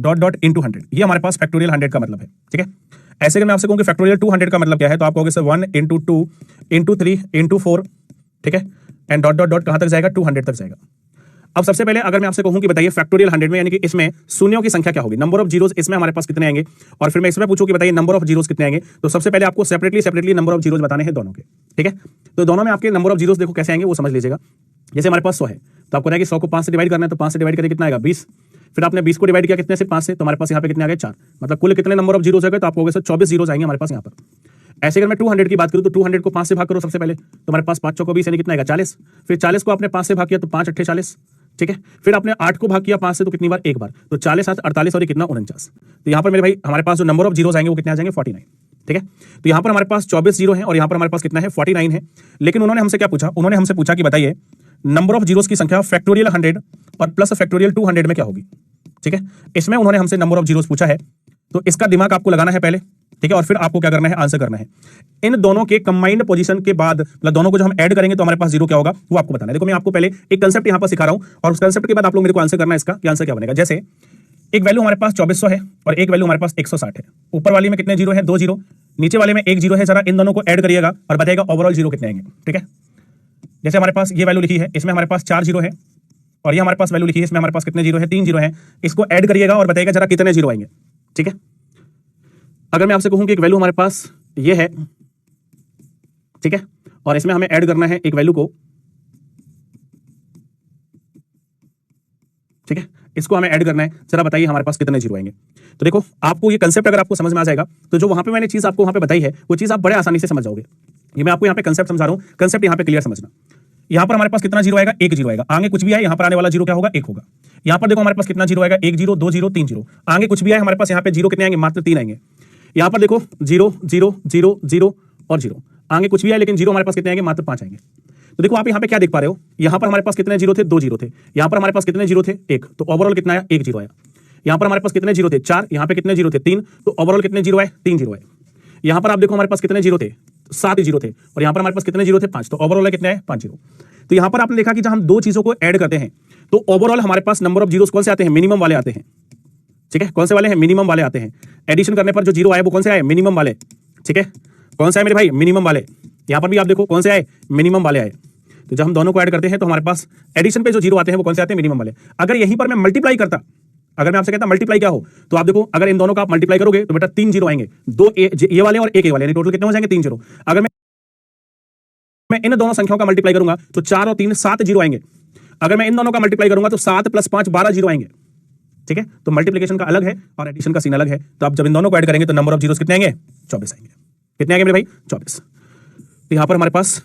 Dot dot into 100, ये हमारे पास factorial 100 का मतलब है। ठीक है, ऐसे अगर मैं आपसे कहूँ कि फैक्टोरियल 200 का मतलब क्या है, तो आप कहोगे सर 1 इंटू 2 इंटू 3 इंटू 4, ठीक है, एंड डॉट डॉट डॉट कहां तक जाएगा, 200 तक जाएगा। अब सबसे पहले अगर मैं आपसे कहूं कि बताइए फैक्टोरियल 100 में, यानी कि इसमें शून्यों की संख्या क्या होगी, नंबर ऑफ जीरोस इसमें हमारे पास कितने आएंगे, और फिर मैं इसमें पूछूं कि बताइए नंबर ऑफ जीरोस कितने आएंगे, तो सबसे पहले आपको सेपरेटली नंबर ऑफ जीरोस बताने हैं दोनों के। ठीक है, तो दोनों में आपके नंबर ऑफ जीरोस देखो कैसे आएंगे वो समझ लीजिएगा। जैसे हमारे पास 100 है, तो आपको है कि 100 को 5 से डिवाइड करना है, तो 5 से डिवाइड करके कितना आएगा 20, फिर आपने 20 को डिवाइड किया कितने से, 5 से, तो हमारे पास यहाँ पे कितने आ गए 4, मतलब कुल कितने नंबर ऑफ जीरोस आ गए, तो आप कहोगे सर 24 जीरोस आएंगे हमारे पास यहाँ पर। ऐसे अगर मैं 200 की बात करूं तो 200 को 5 से भाग करो सबसे पहले, तो हमारे पास 5 चौको 20 यानी कितना आएगा 40, फिर 40 को आपने 5 से भाग किया तो 5 अट्ठे 40, ठीक है, फिर आपने 8 को भाग किया 5 से, तो कितनी बार, एक बार, तो 40 7 48 और ये कितना 49। तो यहाँ पर मेरे भाई हमारे पास जो नंबर ऑफ जीरोस आएंगे वो कितने आ जाएंगे 49। ठीक है, तो यहाँ पर हमारे पास 24 जीरो है और यहाँ पर हमारे पास कितना है 49 है। लेकिन उन्होंने हमसे क्या पूछा, उन्होंने हमसे पूछा कि बताइए नंबर ऑफ जीरोस की संख्या फैक्टोरियल 100 और प्लस फैक्टोरियल 200 में क्या होगी। ठीक है, इसमें उन्होंने हमसे नंबर ऑफ जीरोस पूछा है, तो इसका दिमाग आपको लगाना है पहले। ठीक है, और फिर आपको क्या करना है, आंसर करना है। इन दोनों के कंबाइंड पोजीशन के बाद, मतलब दोनों को जो हम ऐड करेंगे तो हमारे पास जीरो क्या होगा वो आपको बताना है। देखो मैं आपको पहले एक कांसेप्ट यहां पर सिखा रहा हूं और उस कांसेप्ट के बाद आप लोग मेरे को आंसर करना है इसका कि आंसर क्या बनेगा। जैसे एक वैल्यू हमारे पास 2400 है और एक वैल्यू हमारे पास 160 है। ऊपर वाली में कितने जीरो है, 2 जीरो, नीचे वाले में 1 जीरो है। जरा इन दोनों को ऐड करिएगा और बताइएगा ओवरऑल जीरो कितने आएंगे। ठीक है, जैसे हमारे पास ये वैल्यू लिखी है, इसमें हमारे पास 4 जीरो है, और ये हमारे पास वैल्यू लिखी है, इसमें हमारे पास कितने जीरो है, 3 जीरो है। इसको ऐड करिएगा और बताइएगा जरा कितने जीरो आएंगे। ठीक है, अगर मैं आपसे कहूं कि एक वैल्यू हमारे पास ये है, ठीक है, और इसमें हमें ऐड करना है एक वैल्यू को, ठीक है, इसको हमें ऐड करना है, जरा बताइए हमारे पास कितने जीरो आएंगे। तो देखो आपको ये कंसेप्ट अगर आपको समझ में आ जाएगा तो जो वहां पे मैंने चीज आपको वहां पे बताई है वो चीज आप बड़े आसानी से समझ जाओगे। ये मैं आपको यहाँ पे कंसेप्ट समझा रहा हूं, कंसेप्ट यहाँ पे क्लियर समझना। यहाँ पर हमारे पास कितना जीरो आएगा, 1 जीरो आएगा। आगे कुछ भी आए यहाँ पर आने वाला जीरो क्या होगा, 1 होगा। यहाँ पर देखो हमारे पास कितना जीरो आएगा, 1 जीरो 2 जीरो 3 जीरो। आगे कुछ भी आए हमारे पास यहाँ पे जीरो कितने आएंगे, मात्र 3 आएंगे। यहाँ पर देखो 0 0 0 0 और 0। आगे कुछ भी आए लेकिन जीरो हमारे पास कितने आएंगे, मात्र 5 आएंगे। तो देखो आप यहाँ पे क्या देख पा रहे हो, यहाँ पर हमारे पास कितने जीरो थे, 2 जीरो थे। यहाँ पर हमारे पास कितने जीरो थे, 1, तो ओवरऑल कितना आया, 1 जीरो आया। यहाँ पर हमारे पास कितने जीरो थे, 4, यहाँ पे कितने जीरो थे, 3, तो ओवरऑल कितने जीरो आए, 3 जीरो आए। यहाँ पर आप देखो हमारे पास कितने जीरो थे, 7 जीरो थे, और यहाँ पर हमारे पास कितने जीरो थे, 5, तो ओवरऑल कितने आए, 5 जीरो। तो यहाँ पर आपने देखा कि जब हम दो चीजों को ऐड करते हैं तो ओवरऑल हमारे पास नंबर ऑफ जीरोस कौन से आते हैं, मिनिमम वाले आते हैं। ठीक है, कौन से वाले हैं, मिनिमम वाले आते हैं। एडिशन करने पर जो जीरो आए वो कौन से आए, मिनिमम वाले। ठीक है, कौन से आए मेरे भाई, मिनिमम वाले। यहाँ पर भी आप देखो कौन से आए, मिनिमम वाले आए। तो जब हम दोनों को ऐड करते हैं तो हमारे पास एडिशन पे जो जीरो आते हैं वो कौन से आते हैं, मिनिमम वाले। अगर यहीं पर मैं मल्टीप्लाई करता, अगर मैं आपसे कहता मल्टीप्लाई क्या हो, तो आप देखो अगर इन दोनों का आप मल्टीप्लाई करोगे तो बेटा 3 जीरो आएंगे, 2 ये वाले और 1 ये वाले, यानी टोटल कितने हो जाएंगे, 3 जीरो। अगर मैं इन दोनों संख्याओं का मल्टीप्लाई करूंगा तो 4 और 3 7 जीरो आएंगे। अगर मैं इन दोनों का मल्टीप्लाई करूंगा तो 7 + 5 12 जीरो आएंगे। ठीक है, तो मल्टीप्लिकेशन का अलग है और एडिशन का सीन अलग है। तो आप जब इन दोनों को ऐड करेंगे तो नंबर ऑफ जीरोस कितने आएंगे, 24 आएंगे। कितने आएंगे मेरे भाई, 24। तो यहां पर हमारे पास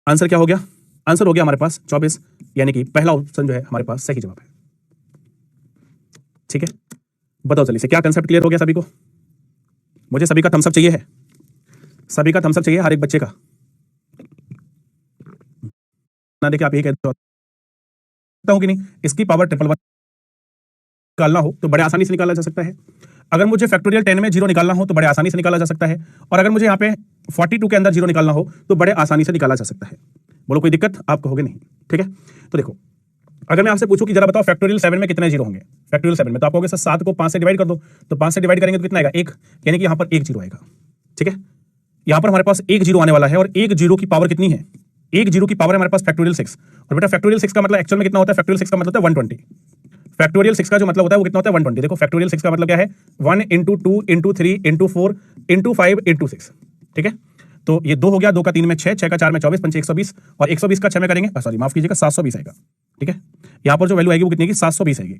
आंसर क्या हो गया, आंसर हो गया हमारे पास 24, यानी कि पहला ऑप्शन जो है हमारे पास सही जवाब है। ठीक है, बताओ जल्दी से क्या कंसेप्ट क्लियर हो गया सभी को। मुझे सभी का थम्स अप चाहिए है, सभी का थम्स अप चाहिए, हर एक बच्चे का ना। देखिए आप यही कहते हो कि नहीं, इसकी पावर 111 निकालना हो तो बड़े आसानी से निकाला जा सकता है। अगर मुझे फैक्टोरियल 10 में जीरो निकालना हो तो बड़े आसानी से निकाला जा सकता है। और अगर मुझे यहाँ पे 42 के अंदर जीरो निकालना हो तो बड़े आसानी से निकाला जा सकता है। बोलो कोई दिक्कत, आप कहोगे नहीं। ठीक है, तो देखो अगर मैं आपसे पूछूं कि जरा बताओ फैक्टोरियल 7 में कितने जीरो होंगे, फैक्टोरियल 7 में, तो आप कहोगे सर 7 को 5 से डिवाइड कर दो, तो 5 से डिवाइड करेंगे तो कितना आएगा, 1, यानी कि यहाँ पर 1 जीरो आएगा। ठीक है, यहाँ पर हमारे पास 1 जीरो आने वाला है और 1 जीरो की पावर कितनी है, 1 जीरो की पावर है हमारे पास फैक्टोरियल 6। और बेटा फैक्टोरियल 6 का मतलब एक्चुअल में कितना होता है, फैक्टोरियल 6 का मतलब होता है 120। फैक्टोरियल 6 का जो मतलब होता है वो कितना होता है, 120। देखो फैक्टोरियल 6 का मतलब क्या है, 1 × 2 × 3 × 4 × 5 × 6। ठीक है, तो ये 2 हो गया, 2 का 3 में 6, 6 का 4 में 24, 5 120, और 120 का 6 में करेंगे, सॉरी माफ कीजिएगा 720 आएगा। ठीक है, यहाँ पर जो वैल्यू आएगी वो कितनी आएगी, 720 आएगी।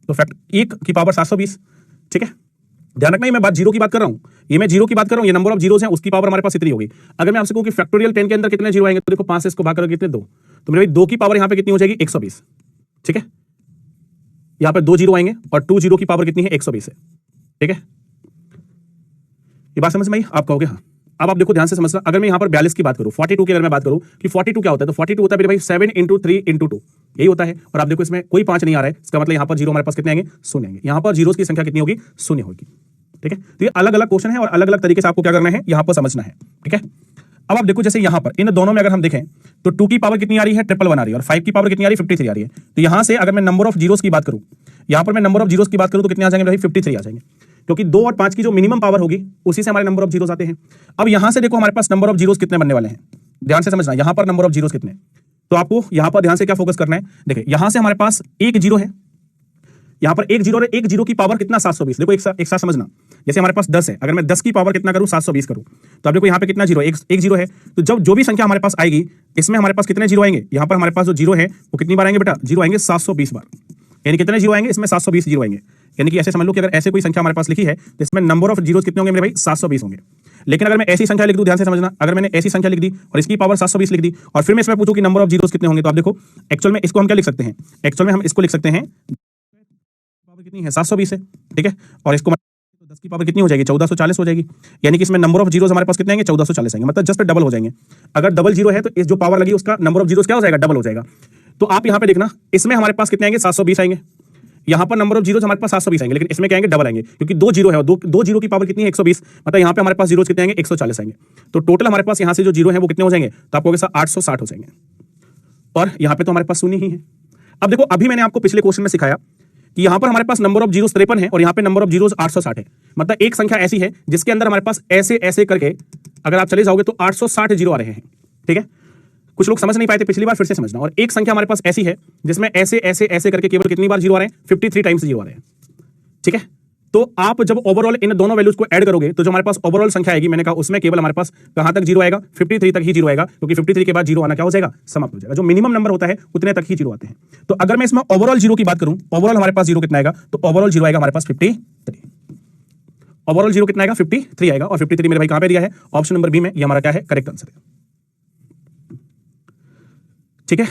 तो फैक्ट 1 की पावर 720। ठीक है, ध्यान रखना, ये मैं बात जीरो की बात कर रहा हूँ, ये मैं जीरो की बात कर रहा हूँ, ये नंबर ऑफ जीरोस हैं, उसकी पावर हमारे पास इतनी होगी। अगर मैं आपसे कहूँ कि फैक्टोरियल 10 के अंदर कितने जीरो आएंगे, तो देखो 5 से इसको भाग करोगे कितने, 2, तो मेरे भाई 2 की पावर यहाँ पे कितनी हो जाएगी, 120। ठीक है, यहाँ पे 2 जीरो आएंगे और 2 जीरो की पावर कितनी है, 120 है। ठीक है, ये बात समझ में आई, आप कहोगे हाँ। अब आप देखो ध्यान से समझना, अगर मैं यहाँ पर 42 की बात करूँ, 42 की अगर मैं बात करूँ कि 42 क्या होता है, तो 42 होता है मेरे भाई 7 × 3 × 2, यही होता है। और आप देखो इसमें कोई 5 नहीं आ रहा है, इसका मतलब यहाँ पर जीरो हमारे पास कितने आएंगे, 0 आएंगे। यहाँ पर जीरोस की संख्या कितनी होगी, 0 होगी। ठीक है, तो ये अलग अलग क्वेश्चन है और अलग अलग तरीके से आपको क्या करना है यहां पर समझना है। ठीक है, अब आप देखो जैसे यहां पर इन दोनों में अगर हम देखें तो 2 की पावर कितनी आ रही है, 111 आ रही है, और 5 की पावर कितनी आ रही है, 53 आ रही है। तो यहां से अगर मैं नंबर ऑफ जीरोस की बात करूं, यहां पर मैं नंबर ऑफ जीरोस की बात करूं तो कितने आ जाएंगे भाई, 53 आ जाएंगे, क्योंकि 2 और 5 की जो मिनिमम पावर होगी उसी से हमारे नंबर ऑफ जीरोस आते हैं। अब यहां से देखो हमारे पास नंबर ऑफ जीरोस कितने बनने वाले हैं, ध्यान से समझना, यहां पर नंबर ऑफ जीरोस कितने, तो आपको यहां पर ध्यान से क्या फोकस करना है, देखिए यहां से हमारे पास एक जीरो है, यहां पर एक जीरो है, एक जीरो की पावर कितना 720, देखो एक साथ समझना, जैसे हमारे पास 10 है, अगर मैं 10 की पावर कितना करूं 720 करूं, तो अब देखो यहां पे कितना जीरो, एक जीरो है, तो जब जो भी संख्या हमारे पास आएगी इसमें हमारे पास कितने जीरो आएंगे, यहां पर हमारे पास जो जीरो है वो कितनी बार आएंगे बेटा, जीरो आएंगे 720 बार, यानी कितने जीरो आएंगे इसमें 720 जीरो आएंगे, यानी कि ऐसे समझ लो कि अगर ऐसे कोई संख्या हमारे पास लिखी है तो इसमें नंबर ऑफ जीरोस कितने होंगे मेरे भाई, 720 होंगे। लेकिन अगर मैं ऐसी संख्या लिख दूं, ध्यान से समझना, अगर मैंने ऐसी संख्या लिख दी और इसकी पावर 720 लिख दी और फिर मैं इसमें पूछूं कि नंबर ऑफ जीरोस कितने होंगे, तो आप देखो एक्चुअल में इसको हम क्या लिख सकते हैं, एक्चुअल में हम इसको लिख सकते हैं पावर कितनी है 720 है, ठीक है, और इसको 10 की पावर कितनी हो जाएगी 1440 हो जाएगी, यानी कि इसमें नंबर ऑफ जीरोस हमारे पास कितने आएंगे 1440 आएंगे, मतलब जस्ट डबल हो जाएंगे। अगर डबल जीरो है तो इस जो पावर लगी उसका नंबर ऑफ जीरोस क्या हो जाएगा, डबल हो जाएगा। तो आप यहां पे देखना, इसमें हमारे पास कितने आएंगे 720 आएंगे, यहां पर नंबर ऑफ जीरोस हमारे पास 720 आएंगे, लेकिन इसमें क्या आएंगे डबल आएंगे, क्योंकि 2 जीरो है और दो जीरो की पावर कितनी है 120, मतलब यहां पे हमारे पास जीरोस कितने आएंगे 140 आएंगे। तो टोटल हमारे पास यहां से जो जीरो है वो कितने हो जाएंगे, तो आपको 860 हो जाएंगे, और यहां पे तो हमारे पास शून्य ही है। अब देखो अभी मैंने आपको पिछले क्वेश्चन में सिखाया कि यहां पर हमारे पास नंबर ऑफ जीरोस 53 है और यहां पे नंबर ऑफ जीरोस 860 है, मतलब एक संख्या ऐसी है जिसके अंदर हमारे पास ऐसे ऐसे करके अगर आप चले जाओगे तो 860 जीरो आ रहे हैं। ठीक है, कुछ लोग समझ नहीं पाए थे पिछली बार, फिर से समझना। और एक संख्या हमारे पास ऐसी है जिसमें ऐसे ऐसे ऐसे करके केवल कितनी बार जीरो आ रहे हैं, 53 टाइम्स जीरो आ रहे हैं। ठीक है, तो आप जब ओवरऑल इन दोनों वैल्यूज को ऐड करोगे तो जो हमारे पास ओवरऑल संख्या आएगी, मैंने कहा उसमें केवल हमारे पास कहां तक जीरो आएगा, 53 तक ही जीरो आएगा, क्योंकि 53 के बाद जीरो आना क्या हो जाएगा, समाप्त हो जाएगा। जो मिनिमम नंबर होता है उतने तक ही जीरो आते हैं। तो अगर मैं इसमें ओवरऑल जीरो की बात करूं, ओवरऑल हमारे पास जीरो कितना आएगा, तो ओवरऑल जीरो आएगा हमारे पास 53, ओवरऑल जीरो कितना आएगा 53 आएगा, और 53 मेरे भाई कहां पे दिया है, ऑप्शन नंबर बी में, ये हमारा क्या है, करेक्ट आंसर है। ठीक है,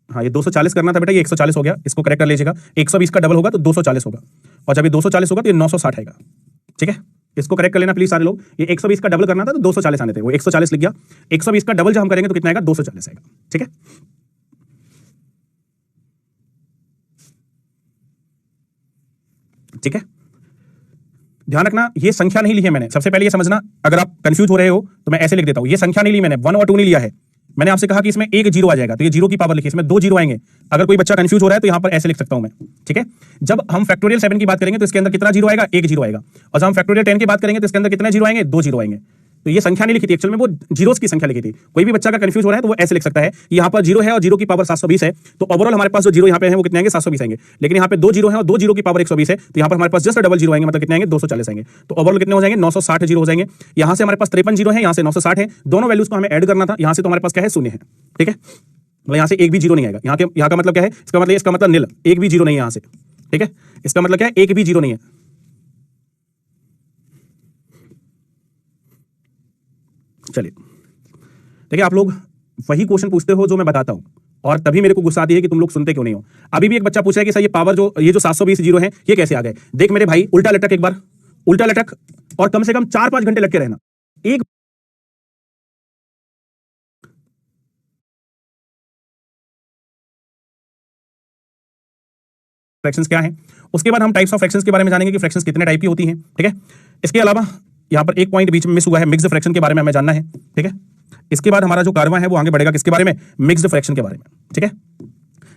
हाँ ये 240 करना था बेटा, ये 140 हो गया, इसको करेक्ट कर लीजिएगा। 120 का डबल होगा तो 240 होगा, और जब ये 240 होगा तो ये 960 आएगा। ठीक है, इसको करेक्ट कर लेना प्लीज सारे लोग। ये 120 का डबल करना था तो 240 आने थे, वो 140 लिख गया। 120 का डबल जब हम करेंगे तो कितना आएगा, 240 आएगा। ठीक है, ठीक है, ध्यान रखना ये संख्या नहीं ली है मैंने, सबसे पहले ये समझना, अगर आप कंफ्यूज हो रहे हो तो मैं ऐसे लिख देता हूं, ये संख्या नहीं ली मैंने, 1 और 2 नहीं लिया है। मैंने आपसे कहा कि इसमें एक जीरो आ जाएगा, तो ये जीरो की पावर लिखी, इसमें 2 जीरो आएंगे। अगर कोई बच्चा कंफ्यूज हो रहा है तो यहां पर ऐसे लिख सकता हूं मैं। ठीक है, जब हम फैक्टोरियल 7 की बात करेंगे तो इसके अंदर कितना जीरो आएगा, एक जीरो आएगा, और जब हम फैक्टोरियल 10 की बात करेंगे तो इसके अंदर कितने जीरो आएंगे, 2 जीरो आएंगे। तो ये संख्या नहीं लिखी थी, एक्चुअल में वो जीरोस की संख्या लिखी थी। कोई भी बच्चा का कंफ्यूज हो रहा है तो वो ऐसे लिख सकता है, यहां पर जीरो है और जीरो की पावर 720 है, तो ओवरऑल हमारे पास जो जीरो यहां पे है वो कितने आएंगे, 720 आएंगे। लेकिन यहां पे 2 जीरो है और 2 जीरो की पावर 120 है, तो यहां पर हमारे पास जस्ट डबल जीरो आएंगे, मतलब कितने आएंगे, 240 आएंगे। तो ओवरऑल कितने हो जाएंगे, 960 जीरो हो जाएंगे। यहां से हमारे पास 53 जीरो है, यहां से 960 है, दोनों वैल्यूज को हमें ऐड करना था, यहां से तो हमारे पास क्या है, शून्य है। ठीक है, मतलब यहां से एक भी जीरो नहीं आएगा, यहां का मतलब क्या है, इसका मतलब नील, एक भी जीरो नहीं है यहां से। ठीक है, इसका मतलब क्या है, एक भी जीरो नहीं है। चलिए, देखिए आप लोग वही क्वेश्चन पूछते हो जो मैं बताता हूं, और तभी मेरे को गुस्सा आती है कि तुम लोग सुनते क्यों नहीं हो। अभी भी एक बच्चा पूछ रहा है कि सर ये पावर ये जो 720 जीरो है ये कैसे आ गए। देख मेरे भाई, उल्टा लटक, एक बार उल्टा लटक, और कम से कम 4-5 घंटे लटके रहना। एक फ्रैक्शंस क्या हैं, उसके बाद हम टाइप्स ऑफ फ्रैक्शंस के बारे में जानेंगे कि फ्रैक्शंस कितने टाइप की होती हैं। ठीक है, इसके अलावा यहां पर एक पॉइंट बीच में मिस हुआ है, मिक्स्ड फ्रैक्शन के बारे में हमें जानना है। ठीक है, इसके बाद हमारा जो कारवां है वो आगे बढ़ेगा किसके बारे में, मिक्स्ड फ्रैक्शन के बारे में। ठीक है,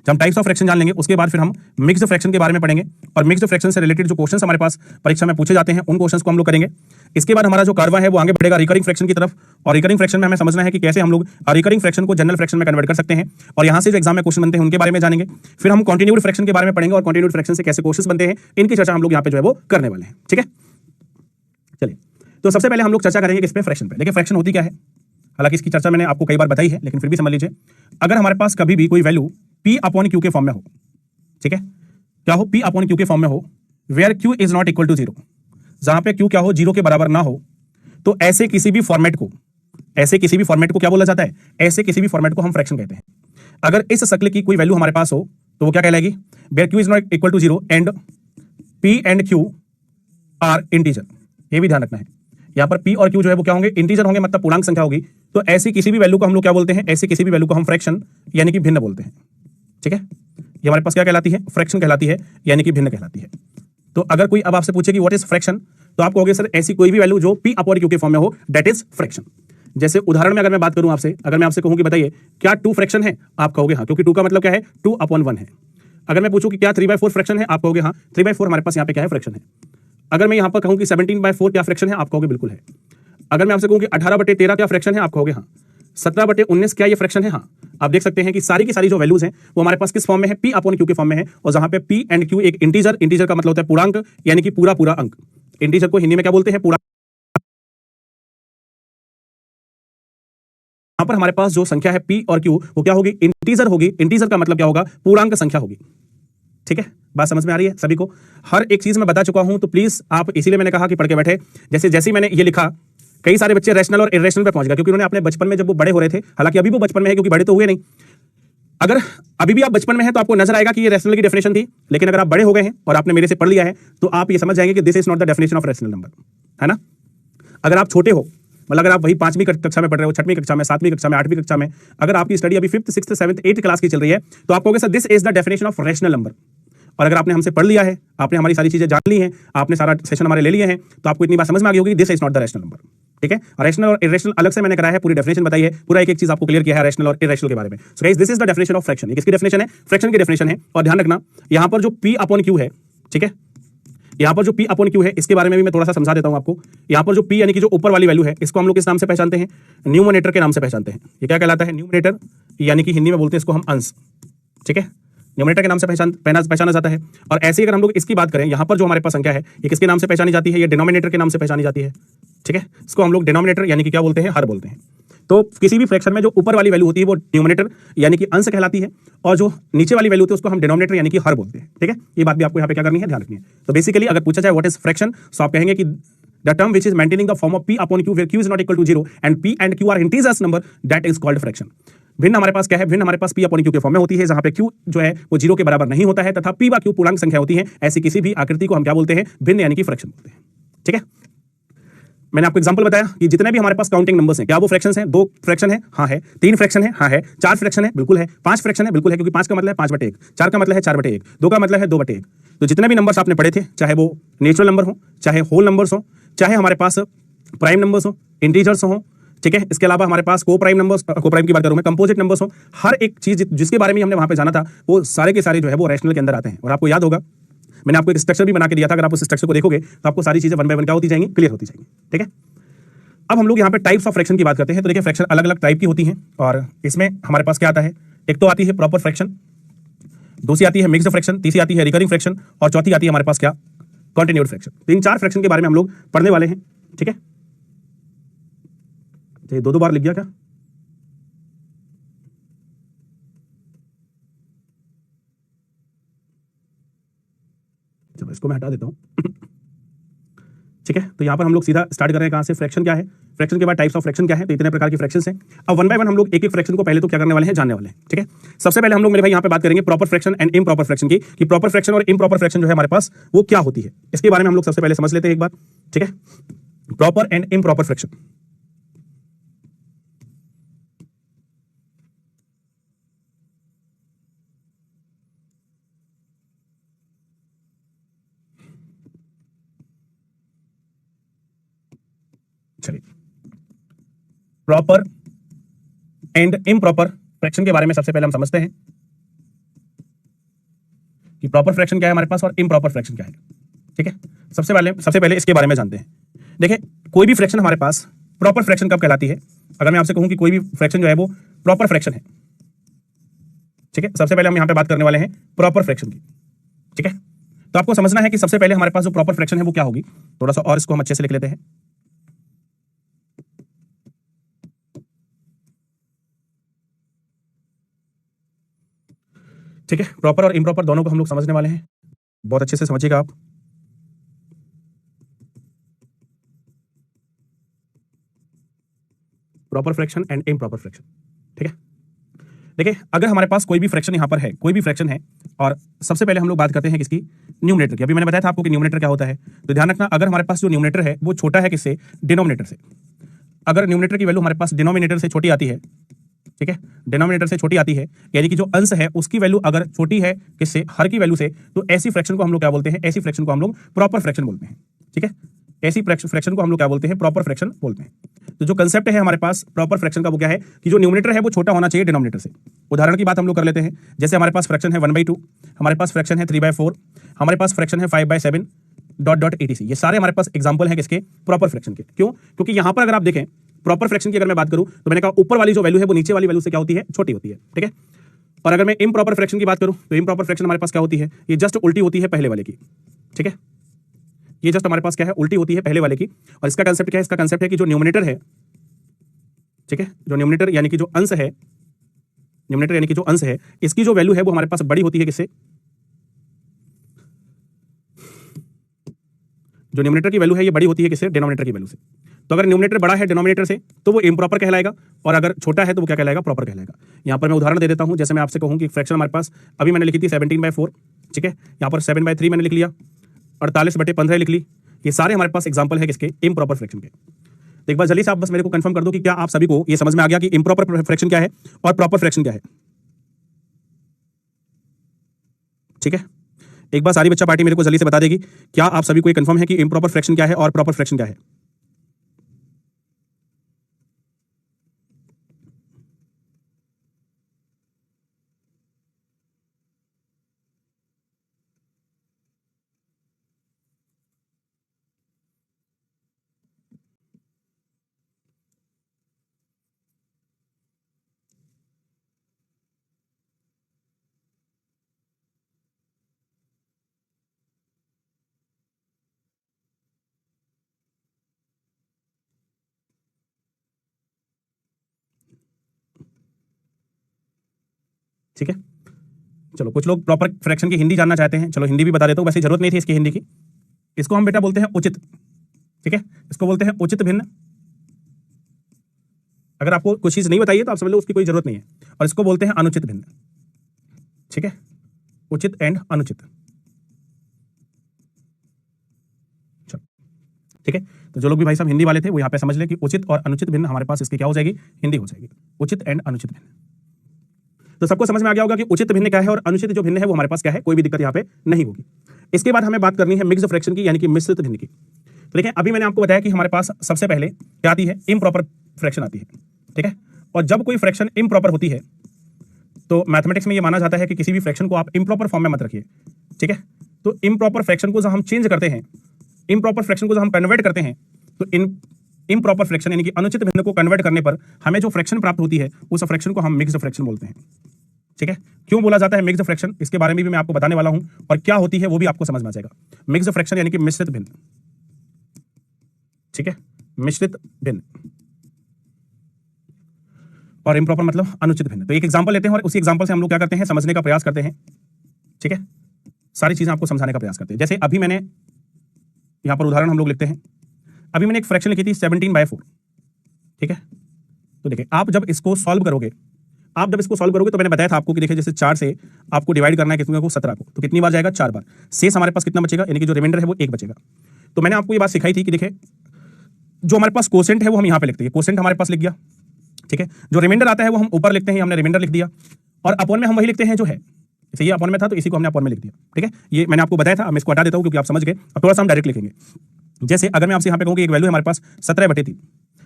जब हम टाइप्स ऑफ फ्रैक्शन जान लेंगे उसके बाद फिर हम मिक्स्ड फ्रैक्शन के बारे में पढ़ेंगे, और मिक्स्ड फ्रैक्शन से रिलेटेड जो क्वेश्चंस हमारे पास परीक्षा में पूछे जाते हैं उन क्वेश्चंस को हम लोग करेंगे। इसके बाद हमारा जो कारवां है वो आगे बढ़ेगा रिकरिंग फ्रैक्शन की तरफ, और रिकरिंग फ्रैक्शन में हमें समझना है कि कैसे हम लोग रिकरिंग फ्रैक्शन को जनरल फ्रैक्शन में कन्वर्ट कर सकते हैं, और यहां से जो एग्जाम में क्वेश्चन बनते हैं उनके बारे में जानेंगे। फिर हम कंटिन्यूड फ्रैक्शन के बारे में पढ़ेंगे, और कंटिन्यूड फ्रैक्शन से कैसे क्वेश्चंस बनते हैं इनकी चर्चा हम लोग यहाँ पे जो है वो करने वाले हैं। ठीक है, चलिए, तो सबसे पहले हम लोग चर्चा करेंगे किस पे, फ्रैक्शन पे। देखिए फ्रैक्शन होती क्या है, हालांकि इसकी चर्चा मैंने आपको कई बार बताई है, लेकिन फिर भी समझ लीजिए। अगर हमारे पास कभी भी कोई वैल्यू P अपॉन Q के फॉर्म में हो, ठीक है, क्या हो, P अपॉन Q के फॉर्म में हो, where Q is not equal to 0, जहां पे Q क्या हो, 0 के बराबर ना हो, तो ऐसे किसी भी फॉर्मेट को क्या बोला जाता है, ऐसे किसी भी फॉर्मेट को हम फ्रैक्शन कहते हैं। अगर इस शक्ल की कोई वैल्यू हमारे पास हो तो वो क्या कहलाएगी, where Q is not equal to 0 and P and Q are integer. ये भी ध्यान रखना है, यहां पर P और Q जो है वो क्या होंगे, इंटीजर होंगे, मतलब पूर्णांक संख्या होगी। तो ऐसी किसी भी वैल्यू को हम लोग क्या बोलते हैं, ऐसी किसी भी वैल्यू को हम फ्रैक्शन यानी कि भिन्न बोलते हैं। ठीक है, ये हमारे पास क्या कहलाती है, फ्रैक्शन कहलाती है, यानी कि भिन्न कहलाती है। तो अगर कोई अब आपसे पूछे कि व्हाट इज फ्रैक्शन, तो आप कहोगे सर ऐसी कोई भी वैल्यू जो p अपॉन q के फॉर्म में हो, दैट इज फ्रैक्शन। जैसे उदाहरण में अगर मैं बात करूं आपसे, अगर मैं आपसे कहूं कि बताइए क्या 2 फ्रैक्शन है, आप कहोगे हाँ, क्योंकि 2 का मतलब क्या है, 2/1 है। अगर मैं पूछूं कि क्या 3/4 फ्रैक्शन है, आप कहोगे हाँ, 3/4 हमारे पास यहाँ पे क्या है, फ्रैक्शन है। अगर मैं यहाँ पर कहूं कि 17/4 क्या फ्रैक्शन है, आप कहोगे बिल्कुल है। अगर मैं आपसे कहूं कि 18/13 क्या फ्रैक्शन है, आप कहोगे हाँ। 17/19 क्या ये फ्रैक्शन है, हाँ। आप देख सकते हैं कि सारी की सारी जो वैल्यूज हैं वो हमारे पास किस फॉर्म में है, p अपॉन q के फॉर्म में है। और जहां पे p एंड q एक इंटीजर का मतलब होता है पूर्णांक, यानी कि पूरा पूरा अंक। इंटीजर को हिंदी में क्या बोलते हैं, पूरा। यहां पर हमारे पास जो संख्या है p और q वो क्या होगी, इंटीजर होगी। इंटीजर का मतलब क्या होगा, पूर्णांक संख्या होगी। ठीक है, बात समझ में आ रही है सभी को। हर एक चीज मैं बता चुका हूं, तो प्लीज आप, इसीलिए मैंने कहा कि पढ़ के बैठे। जैसे मैंने ये लिखा, कई सारे बच्चे रैशनल और इरेशनल पे पहुंच गए, क्योंकि उन्होंने अपने बचपन में जब वो बड़े हो रहे थे, हालांकि अभी वो बचपन में है क्योंकि बड़े तो हुए नहीं। अगर अभी भी आप बचपन में हैं तो आपको नजर आएगा कि ये रैशनल की डेफिनेशन थी, लेकिन अगर आप बड़े हो गए हैं और आपने मेरे से पढ़ लिया है तो आप ये समझ जाएंगे कि this is not the definition of rational number, है ना। अगर आप छोटे हो, मतलब अगर आप वही 5वीं कक्षा में पढ़ रहे हो, 6वीं कक्षा में, 7वीं कक्षा में, 8वीं कक्षा में, अगर आपकी स्टडी अभी 5th 6th 7th 8th class की चल रही है, तो आप कहोगे sir this is the definition of rational number. और अगर आपने हमसे पढ़ लिया है, आपने हमारी सारी चीजें जान ली हैं, आपने सारा सेशन हमारे ले लिए हैं, तो आपको इतनी बात समझ में आ गई होगी, this is not the rational number. ठीक है, रैशनल और इरेशनल अलग से मैंने कराया है, पूरी डेफिनेशन बताई है, पूरा एक चीज आपको क्लियर किया है रैशनल और इरेशनल के बारे में। So guys, this is the definition of fraction. ये किसकी डेफिनेशन है, फ्रैक्शन की डेफिनेशन है। और ध्यान रखना, यहां पर जो p अपॉन q है, ठीक है, यहां पर जो p अपॉन q है, इसके बारे में भी मैं थोड़ा सा समझा देता हूं आपको। यहां पर जो p यानी कि जो ऊपर वाली वैल्यू है, इसको हम लोग किस नाम से पहचानते हैं, न्यूमरेटर के नाम से पहचानते हैं। ये क्या कहलाता है, न्यूमरेटर, यानी कि हिंदी में बोलते हैं इसको हम अंश। ठीक है, न्यूमरेटर के नाम से पहचाना जाता है। और ऐसे ही अगर हम लोग इसकी बात करें, यहां पर जो हमारे पास संख्या है, ये किसके नाम से पहचानी जाती है, ये डिनोमिनेटर के नाम से पहचानी जाती है। ठीक है, इसको हम लोग डिनोमिनेटर यानी कि क्या बोलते हैं, हर बोलते हैं। तो किसी भी फ्रैक्शन में जो ऊपर वाली वैल्यू होती है वो न्यूमरेटर यानी कि अंश कहलाती है, और जो नीचे वाली वैल्यू होती है उसको हम डिनोमिनेटर यानी कि हर बोलते हैं। ठीक है, ये बात भी आपको यहाँ पे क्या करनी है, ध्यान रखनी है। तो बेसिकली अगर पूछा जाए व्हाट इज फ्रैक्शन, तो आप कहेंगे कि the term which is maintaining the form of p upon q where q is not equal to 0 and p and q are integers number, that is called fraction। भिन्न हमारे पास क्या है, भिन्न हमारे पास p अपॉन q के form में होती है, जहां पे q जो है वो 0 के बराबर नहीं होता है, तथा p व q पूर्णांक संख्या होती है। ऐसी किसी भी आकृति को हम क्या बोलते हैं, भिन्न यानी कि फ्रैक्शन बोलते हैं। ठीक है, मैंने आपको एग्जांपल बताया कि जितने भी हमारे पास काउंटिंग नंबर्स हैं, क्या वो फ्रैक्शंस हैं, 2 फ्रैक्शन है, हाँ है, 3 फ्रैक्शन है, हाँ है, 4 फ्रैक्शन है, बिल्कुल है, 5 फ्रैक्शन है, बिल्कुल है, क्योंकि 5 का मतलब है 5/1, 4 का मतलब है 4/1, 2 का मतलब है 2/1। तो जितने भी नंबर्स आपने पढ़े थे, चाहे वो नेचुरल नंबर हो, चाहे होल नंबर्स हो, चाहे हमारे पास प्राइम नंबर्स हो, इंटीजर्स हो, ठीक है, इसके अलावा हमारे पास को प्राइम नंबर्स, को प्राइम की बात करूं मैं, कंपोजिट नंबर्स हो, हर एक चीज जिसके बारे में हमने वहां पे जाना था, वो सारे के सारे जो है वो रैशनल के अंदर आते हैं। और आपको याद होगा, मैंने आपको एक स्ट्रक्चर भी बना के दिया था, अगर आप उस स्ट्रक्चर को देखोगे तो आपको सारी चीजें 1 बाय 1 क्या होती जाएंगी, क्लियर होती जाएंगी। ठीक है, अब हम लोग यहाँ पे टाइप्स ऑफ फ्रैक्शन की बात करते हैं। तो देखिए, फ्रैक्शन अलग अलग टाइप की होती हैं, और इसमें हमारे पास क्या आता है, एक तो आती है प्रॉपर फ्रैक्शन, दूसरी आती है मिक्स्ड फ्रैक्शन, तीसरी आती है रिकरिंग फ्रैक्शन, और चौथी आती है हमारे पास क्या, कंटिन्यूड फ्रैक्शन। 3-4 फ्रैक्शन के बारे में हम लोग पढ़ने वाले हैं। ठीक है, ये 2 बार लिख गया क्या, चलो इसको मैं हटा देता हूं। ठीक है, तो यहां पर हम लोग सीधा स्टार्ट कर रहे हैं, कहां से, फ्रैक्शन क्या है, फ्रैक्शन के बाद टाइप्स ऑफ फ्रैक्शन क्या है। तो इतने प्रकार की फ्रैक्शंस हैं। अब 1 बाय 1 हम लोग एक एक फ्रैक्शन को पहले तो क्या करने वाले हैं, जानने वाले हैं। ठीक है, सबसे पहले हम लोग मेरे भाई यहां पे बात करेंगे proper fraction and improper fraction की, कि प्रॉपर फ्रैक्शन और इम्प्रॉपर फ्रैक्शन जो है हमारे पास वो क्या होती है, इसके बारे में हम लोग सबसे पहले समझ लेते हैं एक बार। ठीक है, प्रॉपर एंड इम्प्रॉपर फ्रैक्शन। चलिए, प्रॉपर एंड इम्प्रॉपर फ्रैक्शन के बारे में सबसे पहले हम समझते हैं कि प्रॉपर फ्रैक्शन क्या है हमारे पास और इम्प्रॉपर फ्रैक्शन क्या है। ठीक है, सबसे पहले इसके बारे में जानते हैं। देखिए, कोई भी फ्रैक्शन हमारे पास प्रॉपर फ्रैक्शन कब कहलाती है, अगर मैं आपसे कहूं कि कोई भी फ्रैक्शन जो है वो प्रॉपर फ्रैक्शन है। ठीक है, सबसे पहले हम यहां पे बात करने वाले हैं प्रॉपर फ्रैक्शन की। ठीक है, तो आपको समझना है कि सबसे पहले हमारे पास जो प्रॉपर फ्रैक्शन है वो क्या होगी। थोड़ा सा और इसको हम अच्छे से लिख लेते हैं। ठीक है, प्रॉपर और इम्प्रॉपर दोनों को हम लोग समझने वाले हैं, बहुत अच्छे से समझिएगा आप। Proper fraction and improper fraction. ठीक है, देखिए, अगर हमारे पास कोई भी फ्रैक्शन यहां पर है, कोई भी फ्रैक्शन है, और सबसे पहले हम लोग बात करते हैं किसकी, न्यूमरेटर की। अभी मैंने बताया था आपको कि न्यूमरेटर क्या होता है, तो ध्यान रखना, अगर हमारे पास जो न्यूमरेटर है वो छोटा है किससे, डिनोमिनेटर से। अगर न्यूमरेटर की वैल्यू हमारे पास डिनोमिनेटर से छोटी आती है, ठीक है, डिनोमिनेटर से छोटी आती है, यानी कि जो अंश है उसकी वैल्यू अगर छोटी है किससे, हर की वैल्यू से, तो ऐसी फ्रैक्शन को हम लोग क्या बोलते हैं, ऐसी फ्रैक्शन को हम लोग प्रॉपर फ्रैक्शन बोलते हैं। ठीक है, ऐसी फ्रैक्शन को हम लोग क्या बोलते हैं, प्रॉपर फ्रैक्शन बोलते हैं। तो जो कंसेप्ट है हमारे पास प्रॉपर फ्रैक्शन का वो क्या है कि जो न्यूमरेटर है वो छोटा होना चाहिए डिनोमिनेटर से। उदाहरण की बात हम लोग कर लेते हैं, जैसे हमारे पास फ्रैक्शन है 1/2, हमारे पास फ्रैक्शन है 3/4, हमारे पास फ्रैक्शन है 5/7 ... etc। ये सारे हमारे पास एग्जांपल हैं किसके, प्रॉपर फ्रैक्शन के। क्यों? क्योंकि यहां पर अगर आप देखें प्रॉपर फ्रैक्शन की अगर मैं बात करूं तो मैंने कहा ऊपर वाली जो वैल्यू है वो नीचे वाली वैल्यू से क्या होती है, छोटी होती है। ठीक है, और अगर मैं इम्प्रॉपर फ्रैक्शन की बात करूं तो इम्प्रॉपर फ्रैक्शन हमारे पास क्या होती है, ये जस्ट उल्टी होती है पहले वाले की। ठीक है, ये जस्ट हमारे पास क्या है, उल्टी होती है पहले वाले की। और इसका कंसेप्ट क्या है, इसका कंसेप्ट है कि जो न्यूमरेटर है, ठीक है, जो न्यूमरेटर यानी कि जो अंश है, न्यूमरेटर यानी कि जो अंश है, इसकी जो वैल्यू है वो हमारे पास बड़ी होती है किससे, जो न्यूमरेटर की वैल्यू है ये बड़ी होती है किससे, डिनोमिनेटर की वैल्यू से। तो अगर न्यूमरेटर बड़ा है डिनोमिनेटर से तो वो इम्प्रॉपर कहलाएगा, और अगर छोटा है तो वो क्या कहलाएगा, प्रॉपर कहलाएगा। यहां पर मैं उदाहरण दे देता हूं, जैसे मैं आपसे कहूं कि फ्रैक्शन हमारे पास अभी मैंने लिखी थी 17/4। ठीक है, यहां पर 7/3 मैंने लिख लिया, 48/15 लिख ली। ये सारे हमारे पास एग्जांपल है किसके, इम्प्रॉपर फ्रैक्शन के। तो एक बार जल्दी से आप बस मेरे को कंफर्म कर दो कि क्या आप सभी को ये समझ में आ गया कि इम्प्रॉपर फ्रैक्शन क्या है और प्रॉपर फ्रैक्शन क्या है। ठीक है, एक बार सारी बच्चा पार्टी मेरे को जल्दी से बता देगी, क्या आप सभी को ये कंफर्म है कि इम्प्रॉपर फ्रैक्शन क्या है और प्रॉपर फ्रैक्शन क्या है। ठीक है, चलो कुछ लोग प्रॉपर फ्रैक्शन की हिंदी जानना चाहते हैं, चलो हिंदी भी बता देता हूं, वैसे जरूरत नहीं थी इसकी हिंदी की। इसको हम बेटा बोलते हैं उचित। ठीक है, इसको बोलते हैं उचित भिन्न। अगर आपको कुछ चीज नहीं बताइए तो आप समझ लो उसकी कोई जरूरत नहीं है। और इसको बोलते हैं अनुचित भिन्न। ठीक है, उचित एंड अनुचित। चलो ठीक है, तो जो लोग भी भाई साहब हिंदी वाले थे वो यहाँ पे समझ ले कि उचित और अनुचित भिन्न हमारे पास इसकी क्या हो जाएगी, हिंदी हो जाएगी, उचित एंड अनुचित भिन्न। तो सबको समझ में आ गया होगा कि उचित भिन्न क्या है और अनुचित जो भिन्न है वो हमारे पास क्या है, कोई भी दिक्कत यहाँ पे नहीं होगी। इसके बाद हमें बात करनी है मिक्स्ड फ्रैक्शन की, यानी कि मिश्रित भिन्न की। तो देखिए अभी मैंने आपको बताया कि हमारे पास सबसे पहले क्या आती है, इम्प्रॉपर फ्रैक्शन आती है। ठीक है, और जब कोई फ्रैक्शन इम्प्रॉपर होती है तो मैथमेटिक्स में ये माना जाता है कि किसी भी फ्रैक्शन को आप इम्प्रॉपर फॉर्म में मत रखिए। ठीक है, तो इम्प्रॉपर फ्रैक्शन को जब हम चेंज करते हैं, इम्प्रॉपर फ्रैक्शन को जब हम कन्वर्ट करते हैं, तो इम्प्रॉपर फ्रैक्शन यानी कि अनुचित भिन्न को कन्वर्ट करने पर हमें जो फ्रैक्शन प्राप्त होती है उस फ्रैक्शन को हम मिक्स्ड फ्रैक्शन बोलते हैं। ठीक है, क्यों बोला जाता है मिक्स्ड फ्रैक्शन, इसके बारे में भी मैं आपको बताने वाला हूं, और क्या होती है वो भी आपको समझ में आ जाएगा। मिक्स्ड फ्रैक्शन यानी कि मिश्रित भिन्न। ठीक है, मिश्रित भिन्न, और इम्प्रॉपर मतलब अनुचित भिन्न। तो एक एग्जांपल लेते हैं और उसी एग्जांपल से हम लोग क्या करते हैं, समझने का प्रयास करते हैं। ठीक है, सारी चीजें आपको समझाने का प्रयास करते हैं। जैसे अभी मैंने यहां पर उदाहरण हम लोग लिखते हैं, अभी मैंने एक फ्रैक्शन लिखी थी 17/4। ठीक है, तो देखिए आप जब इसको सॉल्व करोगे, तो मैंने बताया था आपको कि देखिए जैसे 4 से आपको डिवाइड करना है कितने को, 17 को, तो कितनी बार जाएगा, 4 बार। शेष हमारे पास कितना बचेगा, यानी कि जो रिमाइंडर है वो 1 बचेगा। तो मैंने आपको ये बात सिखाई थी कि देखिए जो हमारे पास कोसेंट है वो हम यहाँ पे लिखते हैं, कोसेंट हमारे पास लिख गया। ठीक है, जो रिमाइंडर आता है वो हम ऊपर लिखते हैं, हमने रिमाइंडर लिख दिया, और अपॉन में हम वही लिखते हैं जो है। जैसे ये अपॉन में था तो इसी को हमने अपॉन में लिख दिया। ठीक है, ये मैंने आपको बताया था, मैं इसको हटा देता हूं क्योंकि आप समझ गए। अब थोड़ा सा हम डायरेक्ट लिखेंगे। जैसे अगर मैं आपसे यहाँ पे कहूँ कि एक वैल्यू हमारे पास 17/3,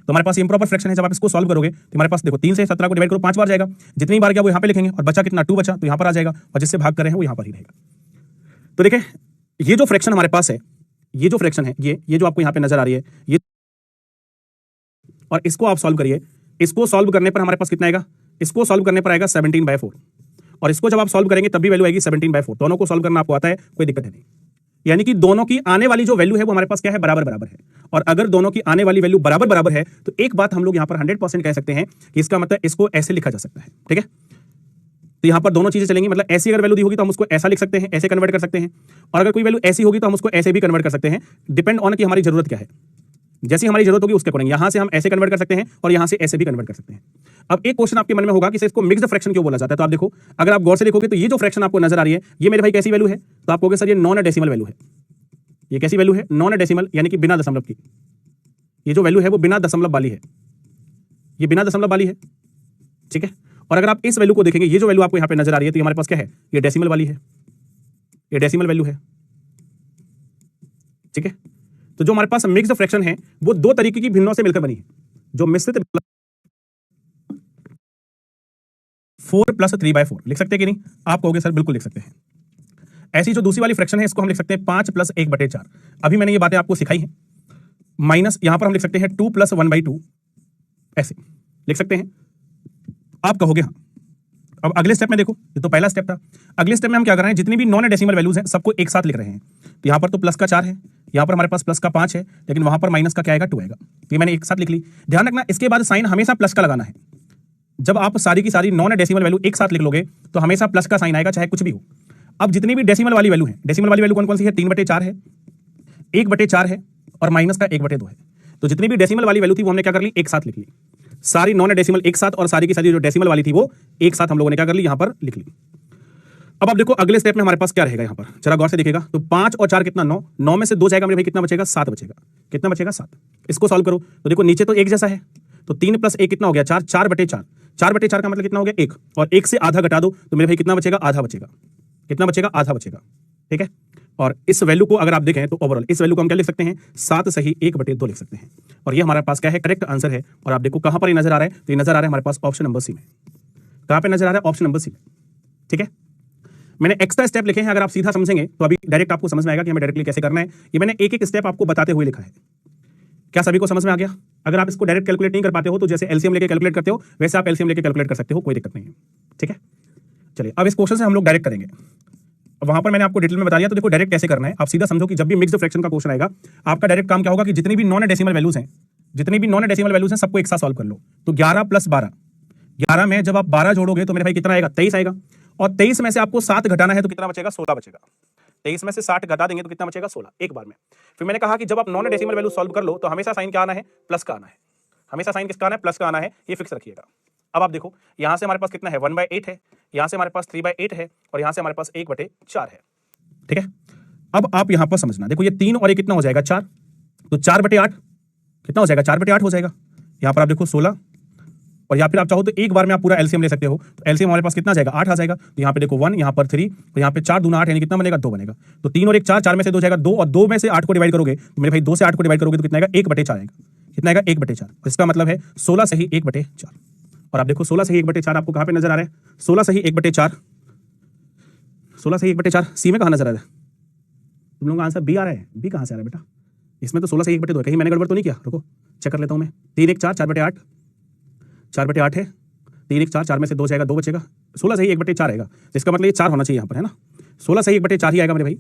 तो हमारे पास इम्प्रॉपर फ्रैक्शन है, जब आप इसको सॉल्व करोगे तो हमारे पास देखो 3 से 17 को डिवाइड करो, 5 बार जाएगा। जितनी बार गया वो यहाँ पे लिखेंगे, और बचा कितना, 2 बचा, तो यहाँ पर आ जाएगा, और जिससे भाग कर रहे हैं वो यहाँ पर ही रहेगा। तो देखिए ये जो फ्रैक्शन हमारे पास है, ये जो फ्रैक्शन है, ये जो आपको यहाँ पे नजर आ रही है, ये, और इसको आप सॉल्व करिए। इसको सॉल्व करने पर हमारे पास कितना आएगा, इसको सॉल्व करने पर आएगा 17/4, और इसको जब आप सॉल्व करेंगे तब भी वैल्यू आएगी 17/4। दोनों को सॉल्व करना आपको आता है, कोई दिक्कत नहीं। यानी कि दोनों की आने वाली जो वैल्यू है वो हमारे पास क्या है, बराबर बराबर है। और अगर दोनों की आने वाली वैल्यू बराबर बराबर है तो एक बात हम लोग यहां पर 100% कह सकते हैं कि इसका मतलब इसको ऐसे लिखा जा सकता है। ठीक है, तो यहां पर दोनों चीजें चलेंगी, मतलब ऐसी अगर वैल्यू दी होगी तो हम उसको ऐसा लिख सकते हैं, ऐसे कन्वर्ट कर सकते हैं, और अगर कोई वैल्यू ऐसी होगी तो हम उसको ऐसे भी कन्वर्ट कर सकते हैं, डिपेंड ऑन कि हमारी जरूरत क्या है। जैसी हमारी जरूरत होगी उसके अकॉर्डिंग यहां से हम ऐसे कन्वर्ट कर सकते हैं और यहां से ऐसे भी कन्वर्ट कर सकते हैं। अब एक क्वेश्चन आपके मन में होगा कि इसको मिक्स्ड फ्रैक्शन क्यों बोला जाता है। तो आप देखो, अगर आप गौर से देखोगे तो ये जो फ्रैक्शन आपको नजर आ रही है, ये मेरे भाई कैसी वैल्यू है, तो आप कहोगे सर ये नॉन डेसिमल वैल्यू है। ये कैसी वैल्यू है, नॉन डेसिमल, यानी कि बिना दशमलव की। ये जो वैल्यू है वो बिना दशमलव वाली है, ये बिना दशमलव वाली है। ठीक है। और अगर आप इस वैल्यू को देखेंगे, ये जो वैल्यू आपको यहां पे नजर आ रही है, तो ये हमारे पास क्या है, ये डेसिमल वाली है, ये डेसिमल वैल्यू है, ठीक है। तो जो हमारे पास मिक्स्ड फ्रैक्शन है वो दो तरीके की भिन्नों से मिलकर बनी है। जो मिश्रित 4+3/4 लिख सकते हैं कि नहीं? आप कहोगे सर बिल्कुल लिख सकते हैं। ऐसी जो दूसरी वाली फ्रैक्शन है इसको हम लिख सकते हैं 5+1/4। अभी मैंने ये बातें आपको सिखाई हैं। माइनस यहां पर हम लिख सकते हैं 2+1/2, ऐसे लिख सकते हैं। आप कहोगे हाँ। अब अगले स्टेप में देखो, ये तो पहला स्टेप था। अगले स्टेप में हम क्या कर रहे हैं, जितनी भी नॉन डेसिमल वैल्यूज हैं सबको एक साथ लिख रहे हैं। तो यहां पर तो प्लस का 4 है, यहां पर हमारे पास प्लस का 5 है, लेकिन वहां पर माइनस का क्या आएगा, 2 आएगा। तो ये मैंने एक साथ लिख ली। ध्यान रखना, इसके बाद साइन हमेशा प्लस का लगाना है। जब आप सारी की सारी नॉन डेसिमल वैल्यू एक साथ लिख लोगे तो हमेशा प्लस का साइन आएगा, चाहे कुछ भी हो। अब जितनी भी डेसिमल वाली वैल्यू है, डेसिमल वाली वैल्यू कौन कौन सी है, 3/4 है, 1/4 है और माइनस का 1/2 है। तो जितनी भी डेसिमल वाली वैल्यू थी वो हमने क्या कर ली, एक साथ लिख ली। सारी नॉन डेसिमल एक साथ और सारी की सारी जो डेसिमल वाली थी वो एक साथ हम लोगों ने क्या कर ली, यहां पर लिख ली। अब आप देखो अगले स्टेप में हमारे पास क्या रहेगा, यहां पर जरा गौर से देखिएगा। तो 5 और 4 कितना, 9, 9 में से 2 जाएगा मेरे भाई, कितना बचेगा, 7 बचेगा। कितना बचेगा, 7। इसको सॉल्व करो तो देखो नीचे तो एक जैसा है, तो 3 + 1 कितना हो गया, 4, 4/4। 4/4 का मतलब कितना हो गया, 1, और 1 से आधा घटा दो तो मेरे भाई कितना बचेगा, आधा बचेगा। कितना बचेगा, आधा बचेगा, ठीक है। और इस वैल्यू को अगर आप देखें तो ओवरऑल इस वैल्यू को हम क्या लिख सकते हैं, 7 सही 1/2 लिख सकते हैं। और ये हमारे पास क्या है, करेक्ट आंसर है। और आप देखो कहां पर ये नजर आ रहा है, तो ये नजर आ रहा है हमारे पास ऑप्शन नंबर सी में। कहां पे नजर आ रहा है, ऑप्शन नंबर सी में, ठीक है। मैंने एक्स्ट्रा स्टेप लिखे हैं, अगर आप सीधा समझेंगे तो अभी डायरेक्ट आपको समझ में आएगा कि हमें डायरेक्टली कैसे करना है। ये मैंने एक एक स्टेप आपको बताते हुए लिखा है। क्या सभी को समझ में आ गया? अगर आप इसको डायरेक्ट कैलकुलेट नहीं कर पाते हो तो जैसे एलसीएम लेके कैलकुलेट करते हो वैसे आप एलसीएम लेके कैलकुलेट कर सकते हो, कोई दिक्कत नहीं है, ठीक है। चलिए अब इस क्वेश्चन से हम लोग डायरेक्ट करेंगे। वहां पर मैंने आपको डिटेल में बता दिया, तो देखो डायरेक्ट कैसे करना है। आप सीधा समझो कि जब भी मिक्स्ड फ्रैक्शन का क्वेश्चन आएगा, आपका डायरेक्ट काम क्या होगा कि जितनी भी नॉन डेसिमल वैल्यूज हैं, जितनी भी नॉन डेसिमल वैल्यूज हैं सबको एक साथ सॉल्व कर लो। तो 11 + 12, 11 में जब आप 12 जोड़ोगे तो मेरे भाई कितना आएगा, 23 आएगा। और 23 में से आपको 7 घटाना है तो कितना बचेगा, 16 बचेगा। 23 में से 60 घटा देंगे तो कितना बचेगा, 16, एक बार में। फिर मैंने कहा कि जब आप नॉन डेसिमल वैल्यू सॉल्व कर लो तो हमेशा साइन क्या आना है, प्लस का आना है। हमेशा साइन किसका आना है, प्लस का आना है, ये फिक्स रखिएगा। अब आप देखो यहां से हमारे पास कितना है, 1/8 है, यहां से हमारे पास 3/8 है, और यहां से हमारे पास 1/4 है, ठीक है। अब आप यहां पर समझना, देखो ये 3 और ये कितना हो जाएगा, 4, तो 4/8 कितना हो जाएगा, 4/8 हो जाएगा। यहां पर आप देखो 16, और या फिर आप चाहो तो एक बार में आप पूरा एलसीएम ले सकते हो। तो एलसीएम हमारे पास कितना आ जाएगा, 8 आ जाएगा। तो यहाँ पे देखो 1, यहाँ पर 3, तो यहाँ पे 4 दूना 8 यानी कितना बनेगा, 2 बनेगा। तो 3 और 1 4, 4 में से 2 जाएगा 2, और 2 में से 8 को डिवाइड करोगे तो मेरे भाई 2 से 8 को डिवाइड करोगे तो कितना आएगा, 1/4 आएगा। कितना आएगा, 1/4। इसका मतलब है 16 सही 1/4। और आप देखो 16 सही 1/4 आपको कहां पे नजर आ रहा है, 16 सही 1/4, 16 सही 1/4 सी में कहां नजर आ रहा है? तुम लोगों का आंसर बी आ रहा है। बी कहां से आ रहा है बेटा? इसमें तो 16 सही 1/2 है, कहीं मैंने गड़बड़ तो नहीं किया? रुको चेक कर लेता हूं मैं। 3 1 4, 4/8, 4/8 है। 3 1 4, 4 में से 2 जाएगा, 2 बचेगा। 16 सही 1/4 आएगा, इसका मतलब ये 4 होना चाहिए यहाँ पर, है ना। 16 सही 1/4 ही आएगा मेरे भाई,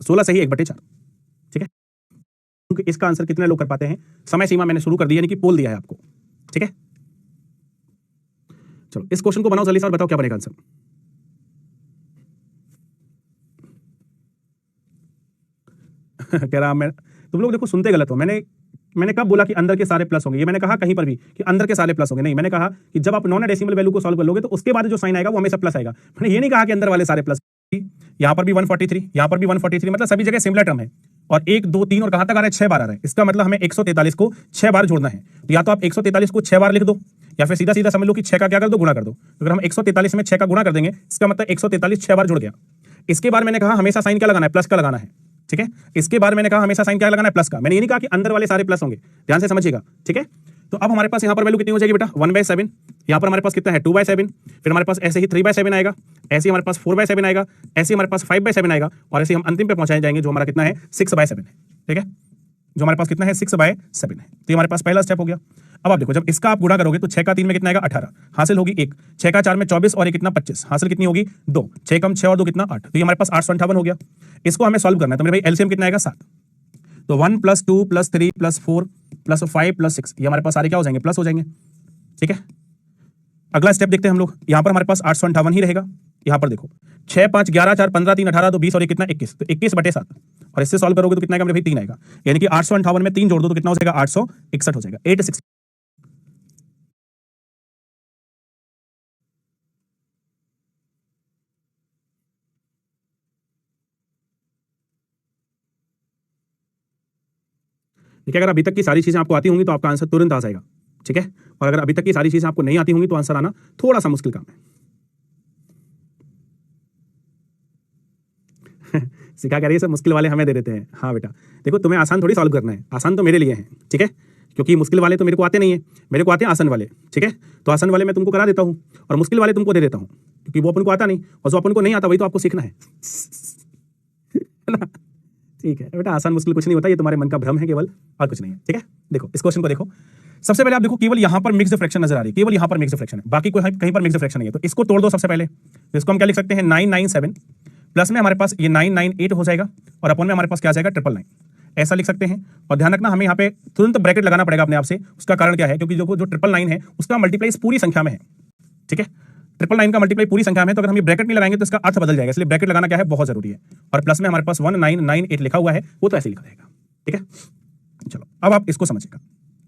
16 सही 1/4, ठीक है। क्योंकि इसका आंसर कितने लोग कर पाते हैं, समय सीमा मैंने शुरू कर दी, यानी कि पोल दिया है आपको, ठीक है। चलो इस क्वेश्चन को बनाओ जल्दी से और बताओ क्या बनेगा आंसर। कह रहा मैं, तुम लोग देखो सुनते गलत हो। मैंने कब बोला कि अंदर के सारे प्लस होंगे? ये मैंने कहा कहीं पर भी कि अंदर के सारे प्लस होंगे, नहीं। मैंने कहा कि जब आप नॉन डेसिमल वैल्यू को सॉल्व कर लोगे तो उसके बाद जो साइन आएगा वो हमेशा प्लस आएगा। मैंने ये नहीं कहा कि अंदर वाले सारे प्लस। यहां पर भी 143, यहां पर भी 143, मतलब सभी जगह सिमिलर टर्म है। और 1 2 3 और कहां तक आ रहा है, 6 बार आ रहा है। इसका मतलब हमें 143 को 6 बार जोड़ना है। तो या तो आप 143 को 6 बार लिख दो, या फिर सीधा सीधा समझ लो कि 6 का क्या कर दो, गुणा कर दो। अगर हम 143 में 6 का गुणा कर देंगे इसका मतलब 143 6 बार जुड़ गया। इसके बाद मैंने कहा हमेशा साइन क्या लगाना है, प्लस का लगाना है, ठीक है। इसके बाद मैंने कहा हमेशा साइन क्या लगाना है, प्लस का। मैंने ये नहीं कहा कि अंदर वाले सारे प्लस होंगे, ध्यान से समझिएगा, ठीक है। तो अब हमारे पास यहां पर वैल्यू कितनी हो जाएगी बेटा, 1/7। यहां पर हमारे पास कितना है, 2/7। फिर हमारे पास ऐसे ही 3/7 आएगा, ऐसे ही हमारे पास 4/7 आएगा, ऐसे ही हमारे पास 5/7 आएगा, और ऐसे हम अंतिम पे पहुंचाए जाएंगे जो हमारा कितना है, 6/7 है, ठीक है। जो हमारे पास कितना है, 6/7 है। तो ये हमारे पास पहला स्टेप हो गया। अब आप देखो जब इसका आप गुणा करोगे तो 6 का 3 में कितना आएगा, 18, हासिल होगी 1। 6 का 4 में 24 और 1 कितना, 25, हासिल कितनी होगी, 2। 6 कम 6 और 2 कितना, 8। तो ये हमारे पास 858 हो गया। इसको हमें सॉल्व करना है, तो मेरे भाई एलसीएम कितना आएगा, 7। तो 1 + 2 + 3 + 4 + 5 + 6, ये हमारे पास सारे क्या हो जाएंगे, प्लस हो जाएंगे, ठीक है। अगला स्टेप देखते हैं हम लोग। यहां पर हमारे पास 858 ही रहेगा। यहां पर देखो 6 5 11 4 15 3 18, तो 20 और 1 कितना, 21। तो 21/7, और इससे सॉल्व करोगे तो कितना आएगा मेरे भाई, 3 आएगा। यानी कि 858 में 3 जोड़ दो तो कितना हो जाएगा, 861 हो जाएगा, 860। देखिए अगर अभी तक की सारी चीजें आपको आती होंगी तो आपका आंसर तुरंत आ जाएगा, ठीक है। और अगर अभी तक की सारी चीजें आपको नहीं आती होंगी तो आंसर आना थोड़ा सा मुश्किल काम है। सिखा कह रही है सर मुश्किल वाले हमें दे देते हैं। हाँ बेटा, देखो तुम्हें आसान थोड़ी सॉल्व करना है, आसान तो मेरे लिए है, ठीक है, क्योंकि मुश्किल वाले तो मेरे को आते नहीं है, मेरे को आते हैं आसान वाले, ठीक है। तो आसान वाले मैं तुमको करा देता हूँ और मुश्किल वाले तुमको दे देता हूँ, क्योंकि वो अपन को आता नहीं और जो अपन को नहीं आता वही तो आपको सीखना है ना। ठीक है बेटा, आसान मुश्किल कुछ नहीं होता, ये तुम्हारे मन का भ्रम है केवल, और कुछ नहीं है, ठीक है। देखो इस क्वेश्चन को देखो, सबसे पहले आप देखो केवल यहां पर मिक्स्ड फ्रैक्शन नजर आ रही है, केवल यहां पर मिक्स्ड फ्रैक्शन है, बाकी कोई कहीं पर मिक्स्ड फ्रैक्शन नहीं है। तो इसको तोड़ दो सबसे पहले, तो इसको हम क्या लिख सकते हैं 997 प्लस में हमारे पास ये 998 हो जाएगा और अपन में हमारे पास क्या आ जाएगा 999, ऐसा लिख सकते हैं। और ध्यान रखना हमें यहाँ पे तुरंत ब्रैकेट लगाना पड़ेगा अपने आप से, उसका कारण क्या है, क्योंकि जो 999 है उसका मल्टीप्लाई इस पूरी संख्या में है, ठीक है। 999 का मल्टीप्लाई पूरी संख्या में है, तो अगर हम ये ब्रैकेट नहीं लगाएंगे तो इसका अर्थ बदल जाएगा, इसलिए ब्रैकेट लगाना क्या है बहुत जरूरी है। और प्लस में हमारे पास 1998 लिखा हुआ है, वो तो ऐसे लिखा रहेगा, ठीक है। चलो अब आप इसको समझिएगा,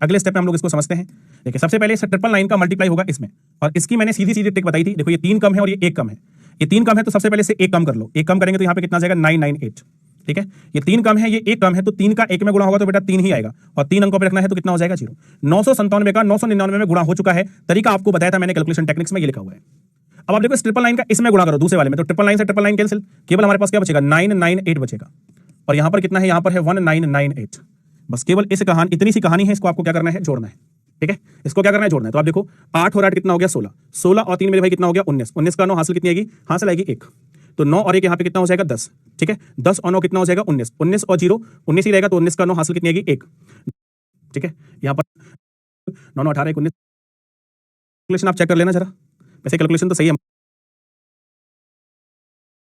अगले स्टेप में हम लोग इसको समझते हैं। देखिए सबसे पहले 999 का मल्टीप्लाई होगा इसमें, और इसकी मैंने सीधी सीधी ट्रिक बताई थी। देखो ये 3 कम है और ये 1 कम है, ये 3 कम है तो सबसे पहले से 1 कम कर लो, 1 कम करेंगे तो यहाँ पे कितना जाएगा 998, ठीक है। ये 3 कम है, ये 1 कम है, तो 3 का 1 में गुणा होगा तो बेटा 3 ही आएगा, और 3 अंकों पे रखना है तो कितना हो जाएगा 0। 997 का 999 में गुणा हो चुका है, तरीका आपको बताया था मैंने कैलकुलेशन टेक्निक्स में, ये लिखा हुआ है। अब आप देखो 999 का इसमें गुणा करो दूसरे वाले में, तो 999 से 999 कैंसिल, केवल हमारे पास क्या बचेगा 998 बचेगा, और यहाँ पर कितना है, यहाँ पर है 1998। बस केवल इस कहानी, इतनी सी कहानी है, इसको आपको क्या करना है जोड़ना है, ठीक है। इसको क्या करना है जोड़ना है। तो आप देखो 8 और 8 कितना हो गया 16, 16 और 3 मेरे भाई कितना हो गया 19, 19 का 9 हासिल कितनी आएगी, हासिल आएगी 1, तो 9 और 1 यहाँ पे कितना हो जाएगा 10, ठीक है। 10 और 9 कितना हो जाएगा 19, 19 और 0 19 ही रहेगा, तो 19 का 9 हासिल कितनी आएगी 1, ठीक है। यहाँ पर 9 9 18 19, कैलकुलेशन आप चेक कर लेना जरा, वैसे कैलकुलेशन तो सही है,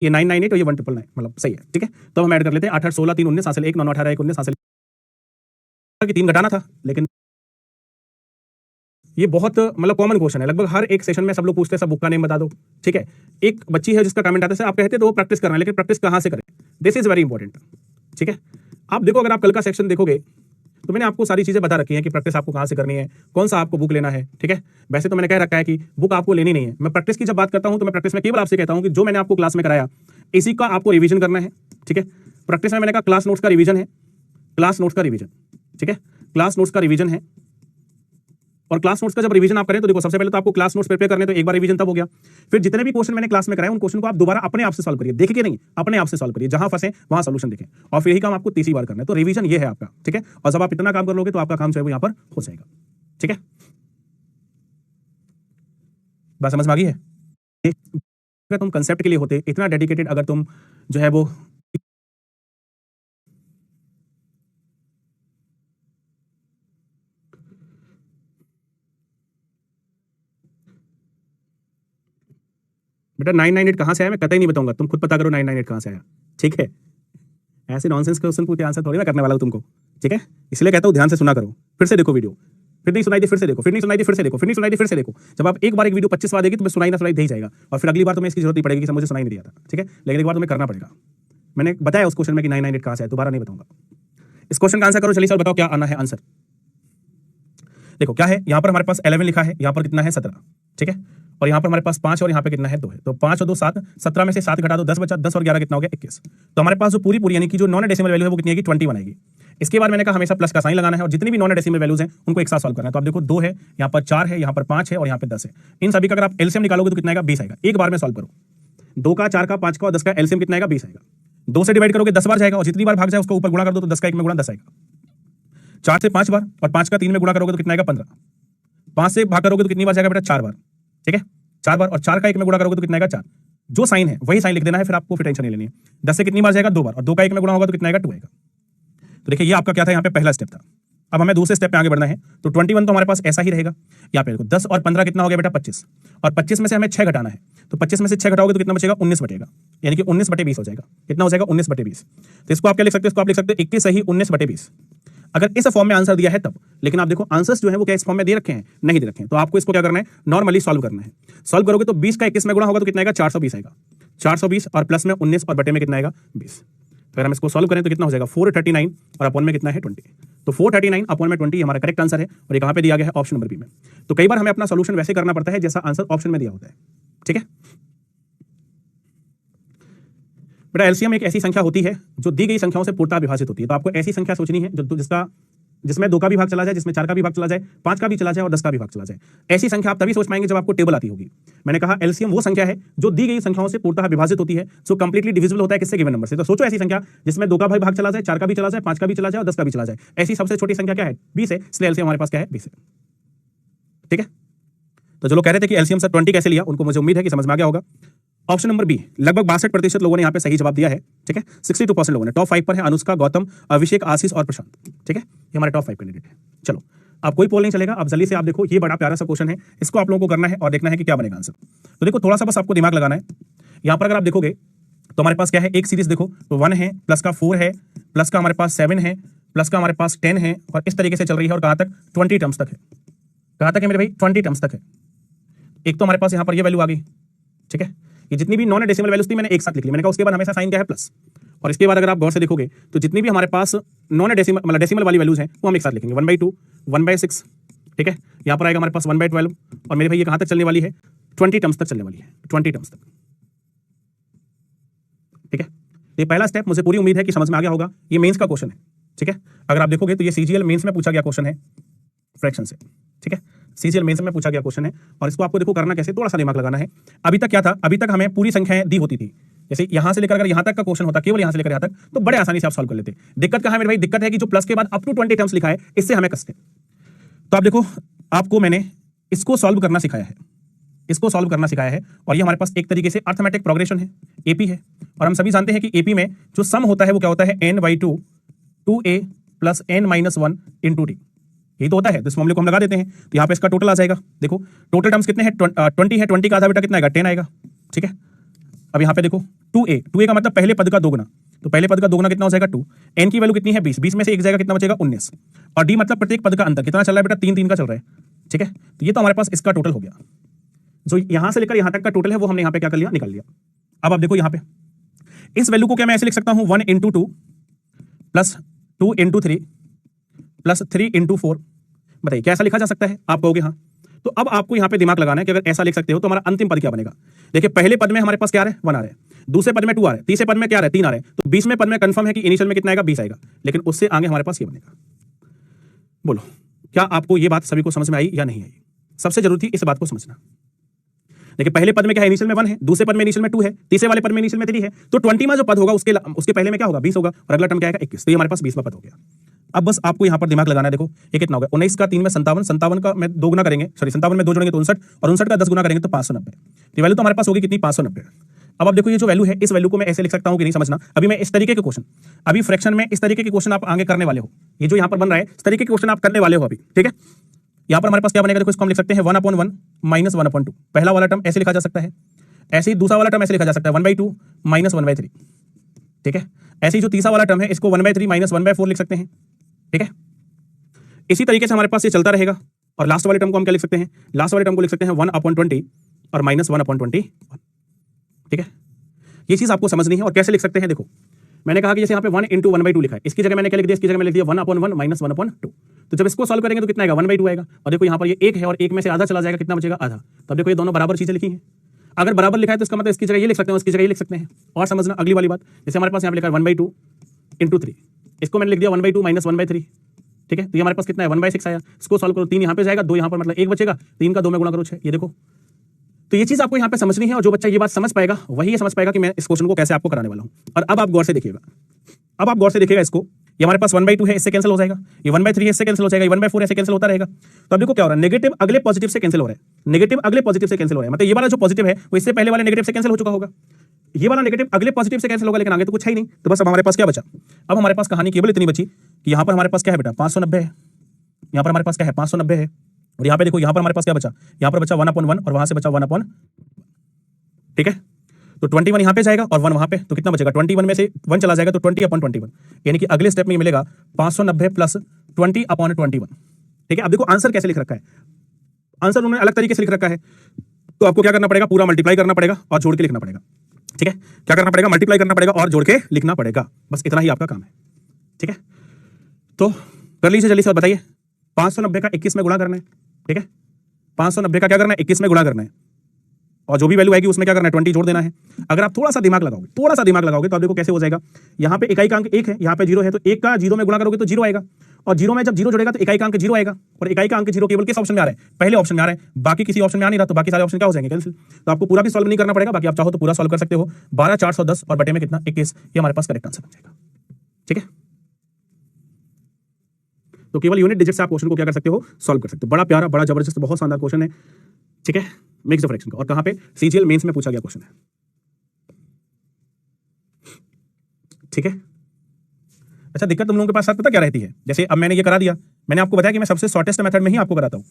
ये 998 और ये 1999 मतलब सही है, ठीक है। तो हम ऐड कर लेते हैं 8 8 16 3 19 हासिल 1, 9 9 18 1 19 हासिल, 3 घटाना था, लेकिन ये बहुत मतलब कॉमन क्वेश्चन है, लगभग हर एक सेशन में सब लोग पूछते हैं सब बुक का नेम बता दो, ठीक है। एक बच्ची है जिसका कमेंट आता है आप कहते तो वो प्रैक्टिस करना है, लेकिन प्रैक्टिस कहां से करें, दिस इज वेरी इंपॉर्टेंट, ठीक है। आप देखो अगर आप कल का सेक्शन देखोगे तो मैंने आपको सारी चीजें बता रखी है कि प्रैक्टिस आपको कहां से करनी है, कौन सा आपको बुक लेना है, ठीक है। वैसे तो मैंने कह रखा है कि बुक आपको लेनी नहीं है, मैं प्रैक्टिस की जब बात करता हूं तो मैं प्रैक्टिस में केवल आपसे कहता हूं कि जो मैंने आपको क्लास में कराया इसी का आपको रिवीजन करना है, ठीक है। प्रैक्टिस में मैंने कहा क्लास नोट्स का रिवीजन है, क्लास नोट्स का रिवीजन, ठीक है, क्लास नोट्स का रिवीजन है। और क्लास नोट्स का जब रिवीजन आप करें तो देखो सबसे पहले तो आपको क्लास नोट्स प्रिपेयर करने, तो एक बार रिवीजन तब हो गया, फिर जितने भी क्वेश्चन मैंने क्लास में कराए उन क्वेश्चन को आप दोबारा अपने आप से सॉल्व करिए, देख के नहीं, अपने आप से सॉल्व करिए, जहां फंसे वहां सॉल्यूशन देखें, और फिर यही काम आपको तीसरी बार करना है। तो रिवीजन ये है आपका, ठीक है। और जब आप इतना काम कर लोगे तो आपका काम जो है वो यहां पर हो जाएगा, ठीक है। बात समझ में आ गई है। अगर तुम कंसेप्ट के लिए होते इतना डेडिकेटेड, अगर तुम जो है वो बेटा 998 कहां से आया मैं कतई नहीं बताऊंगा, तुम खुद पता करो 998 कहां से आया, ठीक है। ऐसे नॉनसेंस क्वेश्चन पूछे आंसर थोड़ी मैं करने वाला हूं तुमको, ठीक है। इसलिए कहता हूं ध्यान से सुना करो, फिर से देखो वीडियो, फिर नहीं सुनाई दी फिर से देखो, फिर नहीं सुनाई दी फिर से देखो, फिर नहीं सुनाई दी फिर से देखो। जब आप एक बार एक वीडियो 25 बार देगी तो सुनाई ना सुनाई दे ही जाएगा, और फिर अगली बार तुम्हें इसकी जरूरत नहीं पड़ेगी कि मुझे सुनाई नहीं दिया था, ठीक है। लेकिन एक बार तुम्हें करना पड़ेगा, मैंने बताया उस क्वेश्चन में कि 998 कहां से है, दोबारा नहीं बताऊंगा। इस क्वेश्चन का आंसर करो, चलिए सर बताओ क्या आना है आंसर। देखो क्या है, यहां पर हमारे पास 11 लिखा है, यहां पर कितना है 17, ठीक है। और यहाँ पर हमारे पास 5 और यहाँ पे कितना है 2 है, तो 5 और 2 7, 17 में से 7 घटा दो 10 बचा, 10 और 11 कितना हो गया 21। तो हमारे पास जो पूरी यानी कि जो नॉन डेसिमल वैल्यू है वो कितनी आएगी 21 आएगी। इसके बाद मैंने कहा हमेशा प्लस का साइन लगाना है, और जितनी भी नॉन डेसिमल वैल्यूज हैं उनको एक साथ सॉल्व करना है। तो आप देखो 2 है, यहाँ पर 4 है, यहाँ पर 5 है और यहाँ पे 10 है, इन सभी का अगर आप एलसीएम निकालोगे तो कितना आएगा 20 आएगा। एक बार में सॉल्व करो, 2 का 4 का 5 का और 10 का एलसीएम कितना आएगा 20 आएगा। 2 से डिवाइड करोगे 10 बार जाएगा, और जितनी बार भाग जाए उसको ऊपर गुणा कर दो तो 10 का 1 में गुणा 10 आएगा। 4 से 5 बार और 5 का 3 में गुणा करोगे तो कितना आएगा 15। 5 से भाग करोगे तो कितनी बार जाएगा बेटा 4 बार, ठीक है 4 बार, और 4 का 1 में गुणा करोगे तो कितना आएगा 4। जो साइन है वही साइन लिख देना है, फिर आपको फिर टेंशन नहीं लेनी है। 10 से कितनी बार जाएगा 2 बार, और 2 का 1 में गुणा होगा तो कितना आएगा 2 आएगा। तो देखिए ये आपका क्या था, यहाँ पे पहला स्टेप था। अब हमें दूसरे स्टेप पे आगे बढ़ना है, तो 21 तो हमारे पास ऐसा ही रहेगा। यहाँ पे देखो 10 और 15 कितना हो गया बेटा 25, और 25 में से हमें 6 घटाना है, तो 25 में से 6 घटाओगे तो कितना बचेगा 19 बटेगा, यानी कि 19/20 हो जाएगा। कितना हो जाएगा 19/20। तो इसको आप क्या लिख सकते हो, इसको आप लिख सकते हो 21 सही 19/20, अगर इस फॉर्म में आंसर दिया है तब। लेकिन आप देखो आंसर्स जो है वो क्या इस फॉर्म में दे रखे हैं, नहीं दे रखे हैं, तो आपको इसको क्या करना है नॉर्मली सॉल्व करना है। सॉल्व करोगे तो 20 का 21 में गुणा होगा तो कितना आएगा 420 आएगा, 420 और प्लस में 19 और बटे में कितना आएगा 20। तो अगर हम इसको सॉल्व करें तो कितना हो जाएगा 439 और अपॉन में कितना है 20। तो 439 अपॉन में 20 हमारा करेक्ट आंसर है, और ये कहां पे दिया गया है ऑप्शन नंबर बी में। तो कई बार हमें अपना सॉल्यूशन वैसे करना पड़ता है जैसा आंसर ऑप्शन में दिया होता है, ठीक है। बेटा एलसीएम एक ऐसी संख्या होती है जो दी गई संख्याओं से पूर्णतः विभाजित होती है, तो आपको ऐसी संख्या सोचनी है जो जिसका जिसमें 2 का भी भाग चला जाए, जिसमें 4 का भी भाग चला जाए, 5 का भी चला जाए और 10 का भी भाग चला जाए। ऐसी संख्या आप तभी सोच पाएंगे जब आपको टेबल आती होगी। मैंने कहा एलसीएम वो संख्या है जो दी गई संख्याओं से पूर्णतः विभाजित होती है, सो कंप्लीटली डिविजिबल होता है किससे, गिवन नंबर से। तो सोचो ऐसी संख्या जिसमें 2 का भी भाग चला जाए, 4 का भी चला जाए, 5 का भी चला जाए और 10 का भी चला जाए। ऐसी सबसे छोटी संख्या क्या है, 20 है, इसलिए एलसीएम हमारे पास क्या है, 20 है। ठीक है, तो जो लोग कह रहे थे कि एलसीएम सर 20 कैसे लिया, उनको मुझे उम्मीद है कि समझ में आ गया होगा। ऑप्शन नंबर बी, लगभग 62% लोगों ने यहाँ पे सही जवाब दिया है। ठीक है, 62% लोगों ने। टॉप 5 पर है अनुष्का, गौतम, अभिषेक, आशीष और प्रशांत। ठीक है, ये हमारे टॉप 5 कैंडिडेट है। चलो, आप कोई पोल नहीं चलेगा, आप जल्दी से आप देखो, ये बड़ा प्यारा सा क्वेश्चन है, इसको आप लोगों को करना है और देखना है कि क्या बनेगा आंसर। तो देखो, थोड़ा सा बस आपको दिमाग लगाना है। यहाँ पर अगर आप देखोगे तो हमारे पास क्या है, एक सीरीज देखो, तो 1 है, प्लस का 4 है, प्लस का हमारे पास 7 है, प्लस का हमारे पास 10 है और इस तरीके से चल रही है और कहां तक, 20 टर्म्स तक है। कहां तक है मेरे भाई, 20 टर्म्स तक है। एक तो हमारे पास यहाँ पर ये वैल्यू आ गई। ठीक है, ये जितनी भी नॉन डेसिमल वैल्यूज थी मैंने एक साथ लिख ली। मैंने कहा उसके बाद हमेशा साइन क्या है, प्लस। और इसके बाद अगर आप गौर से देखोगे तो जितनी भी हमारे पास नॉन डेसिमल मतलब डेसिमल वाली वैल्यूज हैं वो हम एक साथ लिखेंगे, 1/2, 1/6। ठीक है, यहाँ पर आएगा हमारे पास 1/12 और मेरे भाई ये कहां तक चलने वाली है, 20 टर्म्स तक चलने वाली है, 20 टर्म्स तक। ठीक है, ये पहला स्टेप, मुझे पूरी उम्मीद है कि समझ में आ गया होगा। ये मेंस का क्वेश्चन है। ठीक है, अगर आप देखोगे तो ये सीजीएल मेंस में पूछा गया क्वेश्चन है फ्रैक्शन से। ठीक है, सीजीएल मेंस में पूछा गया क्वेश्चन है और इसको आपको देखो करना कैसे, थोड़ा सा दिमाग लगाना है। अभी तक क्या था, अभी तक हमें पूरी संख्याएं दी होती थी, जैसे यहां से लेकर अगर यहां तक का क्वेश्चन होता, केवल यहां से लेकर यहां तक, तो बड़े आसानी से आप सॉल्व कर लेते। दिक्कत कहां है मेरे भाई, दिक्कत है कि जो प्लस के बाद अप टू 20 टर्म्स लिखा है, इससे हमें कसते। तो आप देखो, आपको मैंने इसको सॉल्व करना सिखाया है, इसको सॉल्व करना सिखाया है और ये हमारे पास एक तरीके से अर्थमेटिक प्रोग्रेशन है, एपी है। और हम सभी जानते हैं कि एपी में जो सम होता है वो क्या होता है, n/2 2a plus n-1 into T, यही तो होता है। तो इस मामले को हम लगा देते हैं, तो यहाँ पे इसका टोटल आ जाएगा। देखो टोटल टर्म्स कितने हैं, 20 है, 20 का आधा बेटा कितना आएगा, 10 आएगा। ठीक है, अब यहाँ पे देखो 2a का मतलब पहले पद का दोगुना, तो पहले पद का दोगुना कितना हो जाएगा 2। n की वैल्यू कितनी है 20, 20 में से एक जाएगा, कितना बचेगा 19। और d मतलब प्रत्येक पद का अंतर कितना चल रहा है बेटा, 3 का चल रहा है। ठीक है, तो ये तो हमारे पास इसका टोटल हो गया। जो यहां से लेकर यहां तक का टोटल है वो हमने यहाँ पे क्या कर लिया, निकाल लिया। अब आप देखो यहाँ पे इस वैल्यू को क्या मैं ऐसे लिख सकता हूं, 1 × 2 प्लस 2 × 3 प्लस 3 × 4। बताइए कैसा लिखा जा सकता है, आप कहोगे हाँ। तो अब आपको यहाँ पे दिमाग लगाना है कि अगर ऐसा लिख सकते हो तो हमारा अंतिम पद क्या बनेगा। देखिए पहले पद में हमारे पास क्या आ रहा है, 1 आ रहा है, दूसरे पद में 2 आ रहा है, तीसरे पद में क्या आ रहा है, 3 आ रहा है। तो 20वें पद में कंफर्म है कि इनिशियल में कितना आएगा, 20 आएगा, लेकिन उससे आगे हमारे पास ये बनेगा। बोलो क्या आपको ये बात सभी को समझ में आई या नहीं आई। सबसे जरूरी थी इस बात को समझना। देखिए पहले पद में क्या है, इनिशियल में 1 है, दूसरे पद में इनिशियल में 2 है, तीसरे वाले पद में इनिशियल में 3 है। तो 20 में जो पद होगा उसके पहले में क्या होगा, 20 होगा और अगला टर्म क्या आएगा 21। तो ये हमारे पास 20वां पद हो गया। अब बस आपको यहां पर दिमाग लगाना है। देखो ये कितना होगा, 19 का 3 में 57, 57 का मैं 2 गुना करेंगे, सॉरी 57 में 2 जोड़ेंगे तो 59 और 59 का 10 गुना करेंगे तो 590। तो वैल्यू तो हमारे पास होगी कितनी, 590। अब आप देखो ये जो वैल्यू है, इस वैल्यू को मैं ऐसे लिख सकता हूं कि नहीं समझना। अभी मैं इस तरीके के क्वेश्चन, अभी फ्रैक्शन में इस तरीके के क्वेश्चन आप आगे करने वाले हो, ये जो यहां पर बन रहा है इस तरीके के क्वेश्चन आप करने वाले हो अभी। ठीक है, यहां पर हमारे पास क्या बनेगा, देखो इसको हम लिख सकते हैं 1/1 माइनस 1/2। पहला वाला टर्म ऐसे लिखा जा सकता है, ऐसे ही दूसरा वाला टर्म ऐसे लिखा जा सकता है 1/2 माइनस 1/3। ठीक है, ऐसे ही जो तीसरा वाला टर्म है इसको 1/3 माइनस 1/4 लिख सकते हैं। ठीक है, इसी तरीके से हमारे पास ये चलता रहेगा। और लास्ट वाले टर्म को हम क्या लिख सकते हैं, लास्ट वाले टर्म को लिख सकते हैं 1/20 और माइनस 1/20। ठीक है, ये चीज आपको समझनी है। और कैसे लिख सकते हैं, देखो मैंने कहा कि जैसे यहाँ पे 1 × 1/2 लिखा है, इसकी जगह मैंने क्या लिख दिया, इसकी जगह में लिख दिया 1/1 माइनस 1/2। तो जब इसको सॉल्व करेंगे तो कितना आएगा, 1/2 आएगा। और देखो यहाँ पर ये 1 है और 1 में से आधा चला जाएगा, कितना बचेगा, आधा। तो देखो ये दोनों बराबर चीजें लिखी हैं। अगर बराबर लिखा है तो इसका मतलब इसकी जगह ये लिख सकते हैं, इसकी जगह ये लिख सकते हैं। और समझना अगली वाली बात, जैसे हमारे पास यहाँ पे लिखा है 1/2 × 3, इसको मैंने लिख दिया 1/2 माइनस 1/3। ठीक है, तो ये हमारे पास कितना है, 1/6 आया। इसको सॉल्व करो, 3 यहाँ पे जाएगा, 2 यहाँ पर, मतलब 1 बचेगा, 3 का 2 में गुणा करो 6। ये देखो, तो ये चीज आपको यहाँ पे समझनी है और जो बच्चा ये बात समझ पाएगा वही ये समझ पाएगा कि मैं इस क्वेश्चन को कैसे आपको कराने वाला हूँ। और अब आप गौर से देखिएगा, अब आप गौर से देखिएगा इसको, ये हमारे पास 1/2 है, इससे कैंसिल हो जाएगा, ये 1/3 है, इससे कैंसिल हो जाएगा, ये 1/4 ऐसे कैंसिल होता रहेगा। तो अब देखो क्या हो रहा है, नेगेटिव अगले पॉजिटिव से कैंसिल हो रहा है, नेगेटिव अगले पॉजिटिव से कैंसिल हो रहा है। मतलब ये वाला जो पॉजिटिव है वो इससे पहले वाले नेगेटिव से कैंसिल हो चुका होगा, ये वाला नेगेटिव अगले पॉजिटिव से कैंसिल होगा, लेकिन आगे तो कुछ है ही नहीं। तो बस अब हमारे पास क्या बचा, अब हमारे पास कहानी केवल इतनी बची कि यहाँ पर हमारे पास क्या है बेटा, 590 है, यहाँ पर हमारे पास क्या है, 590 है। और यहाँ पे देखो, यहाँ पर हमारे पास क्या बचा, यहाँ पर बचा 1/1 और वहां से बचा 1/। ठीक है, तो 21 यहाँ पे जाएगा और 1 वहां पे, तो कितना बचेगा, 21 में से 1 चला जाएगा तो 20/21, यानी कि अगले स्टेप में मिलेगा 590 प्लस 20/21। ठीक है, अब देखो आंसर कैसे लिख रखा है, आंसर उन्होंने अलग तरीके से लिख रखा है। तो आपको क्या करना पड़ेगा, पूरा मल्टीप्लाई करना पड़ेगा और जोड़ के लिखना पड़ेगा। ठीक है, क्या करना पड़ेगा, मल्टीप्लाई करना पड़ेगा और जोड़ के लिखना पड़ेगा, बस इतना ही आपका काम है। ठीक है, तो कर लीजिए जल्दी से, बताइए 590 का 21 में गुणा करना है। ठीक है, 590 का क्या करना है, 21 में गुणा करना है और जो भी वैल्यू आएगी उसमें क्या करना है, 20 जोड़ देना है। अगर आप थोड़ा सा दिमाग लगाओगे, थोड़ा सा दिमाग लगाओगे तो आप देखो कैसे हो जाएगा। यहाँ पे इकाई का अंक 1 है, यहाँ पे 0 है, तो 1 का 0 में गुणा करोगे तो 0 आएगा और जीरो में जब जीरो जुड़ेगा तो इकाई का अंक जीरो आएगा, और इकाई का अंक जीरो केवल किस ऑप्शन में आ रहा है? पहले ऑप्शन में आ रहा है, बाकी किसी ऑप्शन में आ नहीं रहा, तो बाकी सारे ऑप्शन क्या हो जाएंगे? कैंसिल। तो आपको पूरा भी सॉल्व नहीं करना पड़ेगा, बाकी आप चाहो तो पूरा सॉल्व कर सकते हो। 12,410 और बटे में कितना? 21, ये हमारे पास करेक्ट आंसर बन जाएगा। ठीक है, तो केवल यूनिट डिजिट से आप क्वेश्चन को क्या कर सकते हो? सॉल्व कर सकते हो। बड़ा प्यारा, बड़ा जबरदस्त, बहुत शानदार क्वेश्चन है। ठीक है, मिक्स द फ्रैक्शन का, और कहां पे? सीजीएल मेंस में पूछा गया क्वेश्चन है। ठीक है, अच्छा दिक्कत तुम लोगों के पास साथ पता क्या रहती है? जैसे अब मैंने ये करा दिया, मैंने आपको बताया कि मैं सबसे शॉर्टेस्ट मेथड में ही आपको कराता हूं।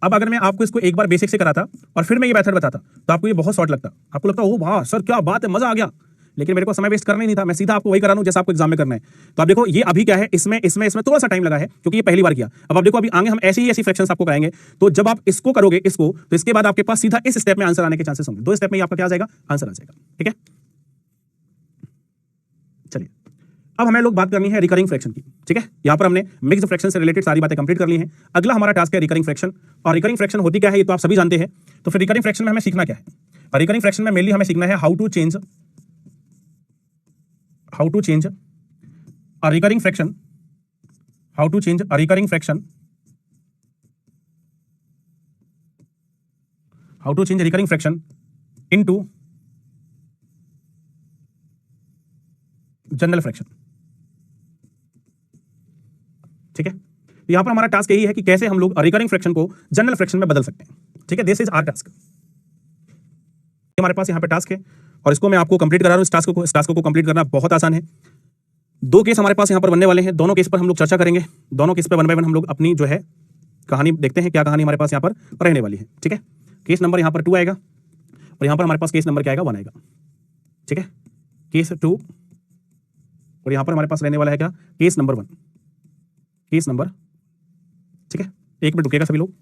अब अगर मैं आपको इसको एक बार बेसिक से कराता और फिर मैं ये मेथड बताता तो आपको ये बहुत शॉर्ट लगता, आपको लगता ओ वाह सर क्या बात है, मजा आ गया। लेकिन मेरे को समय वेस्ट करना ही नहीं था, मैं सीधा आपको वही करा लूं जैसा आपको एग्जाम में करना है। तो आप देखो ये अभी क्या है, इसमें थोड़ा सा टाइम लगा है क्योंकि ये पहली बार किया। अब आप देखो अभी आगे हम ऐसी फ्रैक्शंस आपको कराएंगे, तो जब आप इसको करोगे इसको, तो इसके बाद आपके पास सीधा इस स्टेप में आंसर आने के चांसेस होंगे। 2 स्टेप में आपका क्या आ जाएगा? आंसर आ जाएगा। ठीक है, चलिए अब हमें लोग बात करनी है रिकरिंग फ्रैक्शन की। ठीक है, यहां पर हमने मिक्स्ड फ्रैक्शन से रिलेटेड सारी बातें कंप्लीट कर ली हैं। अगला हमारा टास्क है रिकरिंग फ्रैक्शन, और रिकरिंग फ्रैक्शन होती क्या है ये तो आप सभी जानते हैं। तो फिर रिकरिंग फ्रैक्शन में हमें सीखना क्या है? रिकरिंग फ्रैक्शन में मेनली हमें सीखना है how to change a recurring fraction, how to change a recurring fraction, how to change a recurring fraction into general fraction. ठीक है, तो यहां पर हमारा टास्क यही है कि कैसे हम लोग रिकरिंग फ्रैक्शन को जनरल फ्रैक्शन में बदल सकते हैं। ठीक है, दिस इज आवर टास्क। हमारे पास यहां पे टास्क है और इसको मैं आपको कंप्लीट करा रहा हूं। इस टास्क को कंप्लीट करना बहुत आसान है। 2 केस हमारे पास यहां पर बनने वाले हैं, दोनों केस पर हम लोग चर्चा करेंगे। दोनों केस पर 1 बाय 1 हम लोग अपनी जो है कहानी देखते हैं, क्या कहानी हमारे पास यहां पर रहने वाली है। ठीक है, केस नंबर यहां पर 2 आएगा और यहां पर हमारे पास केस नंबर क्या आएगा? 1 आएगा। ठीक है, केस 2, और यहां पर हमारे पास रहने वाला है क्या? Case number 1, case number. ठीक है, 1 मिनट रुकिएगा सभी लोग।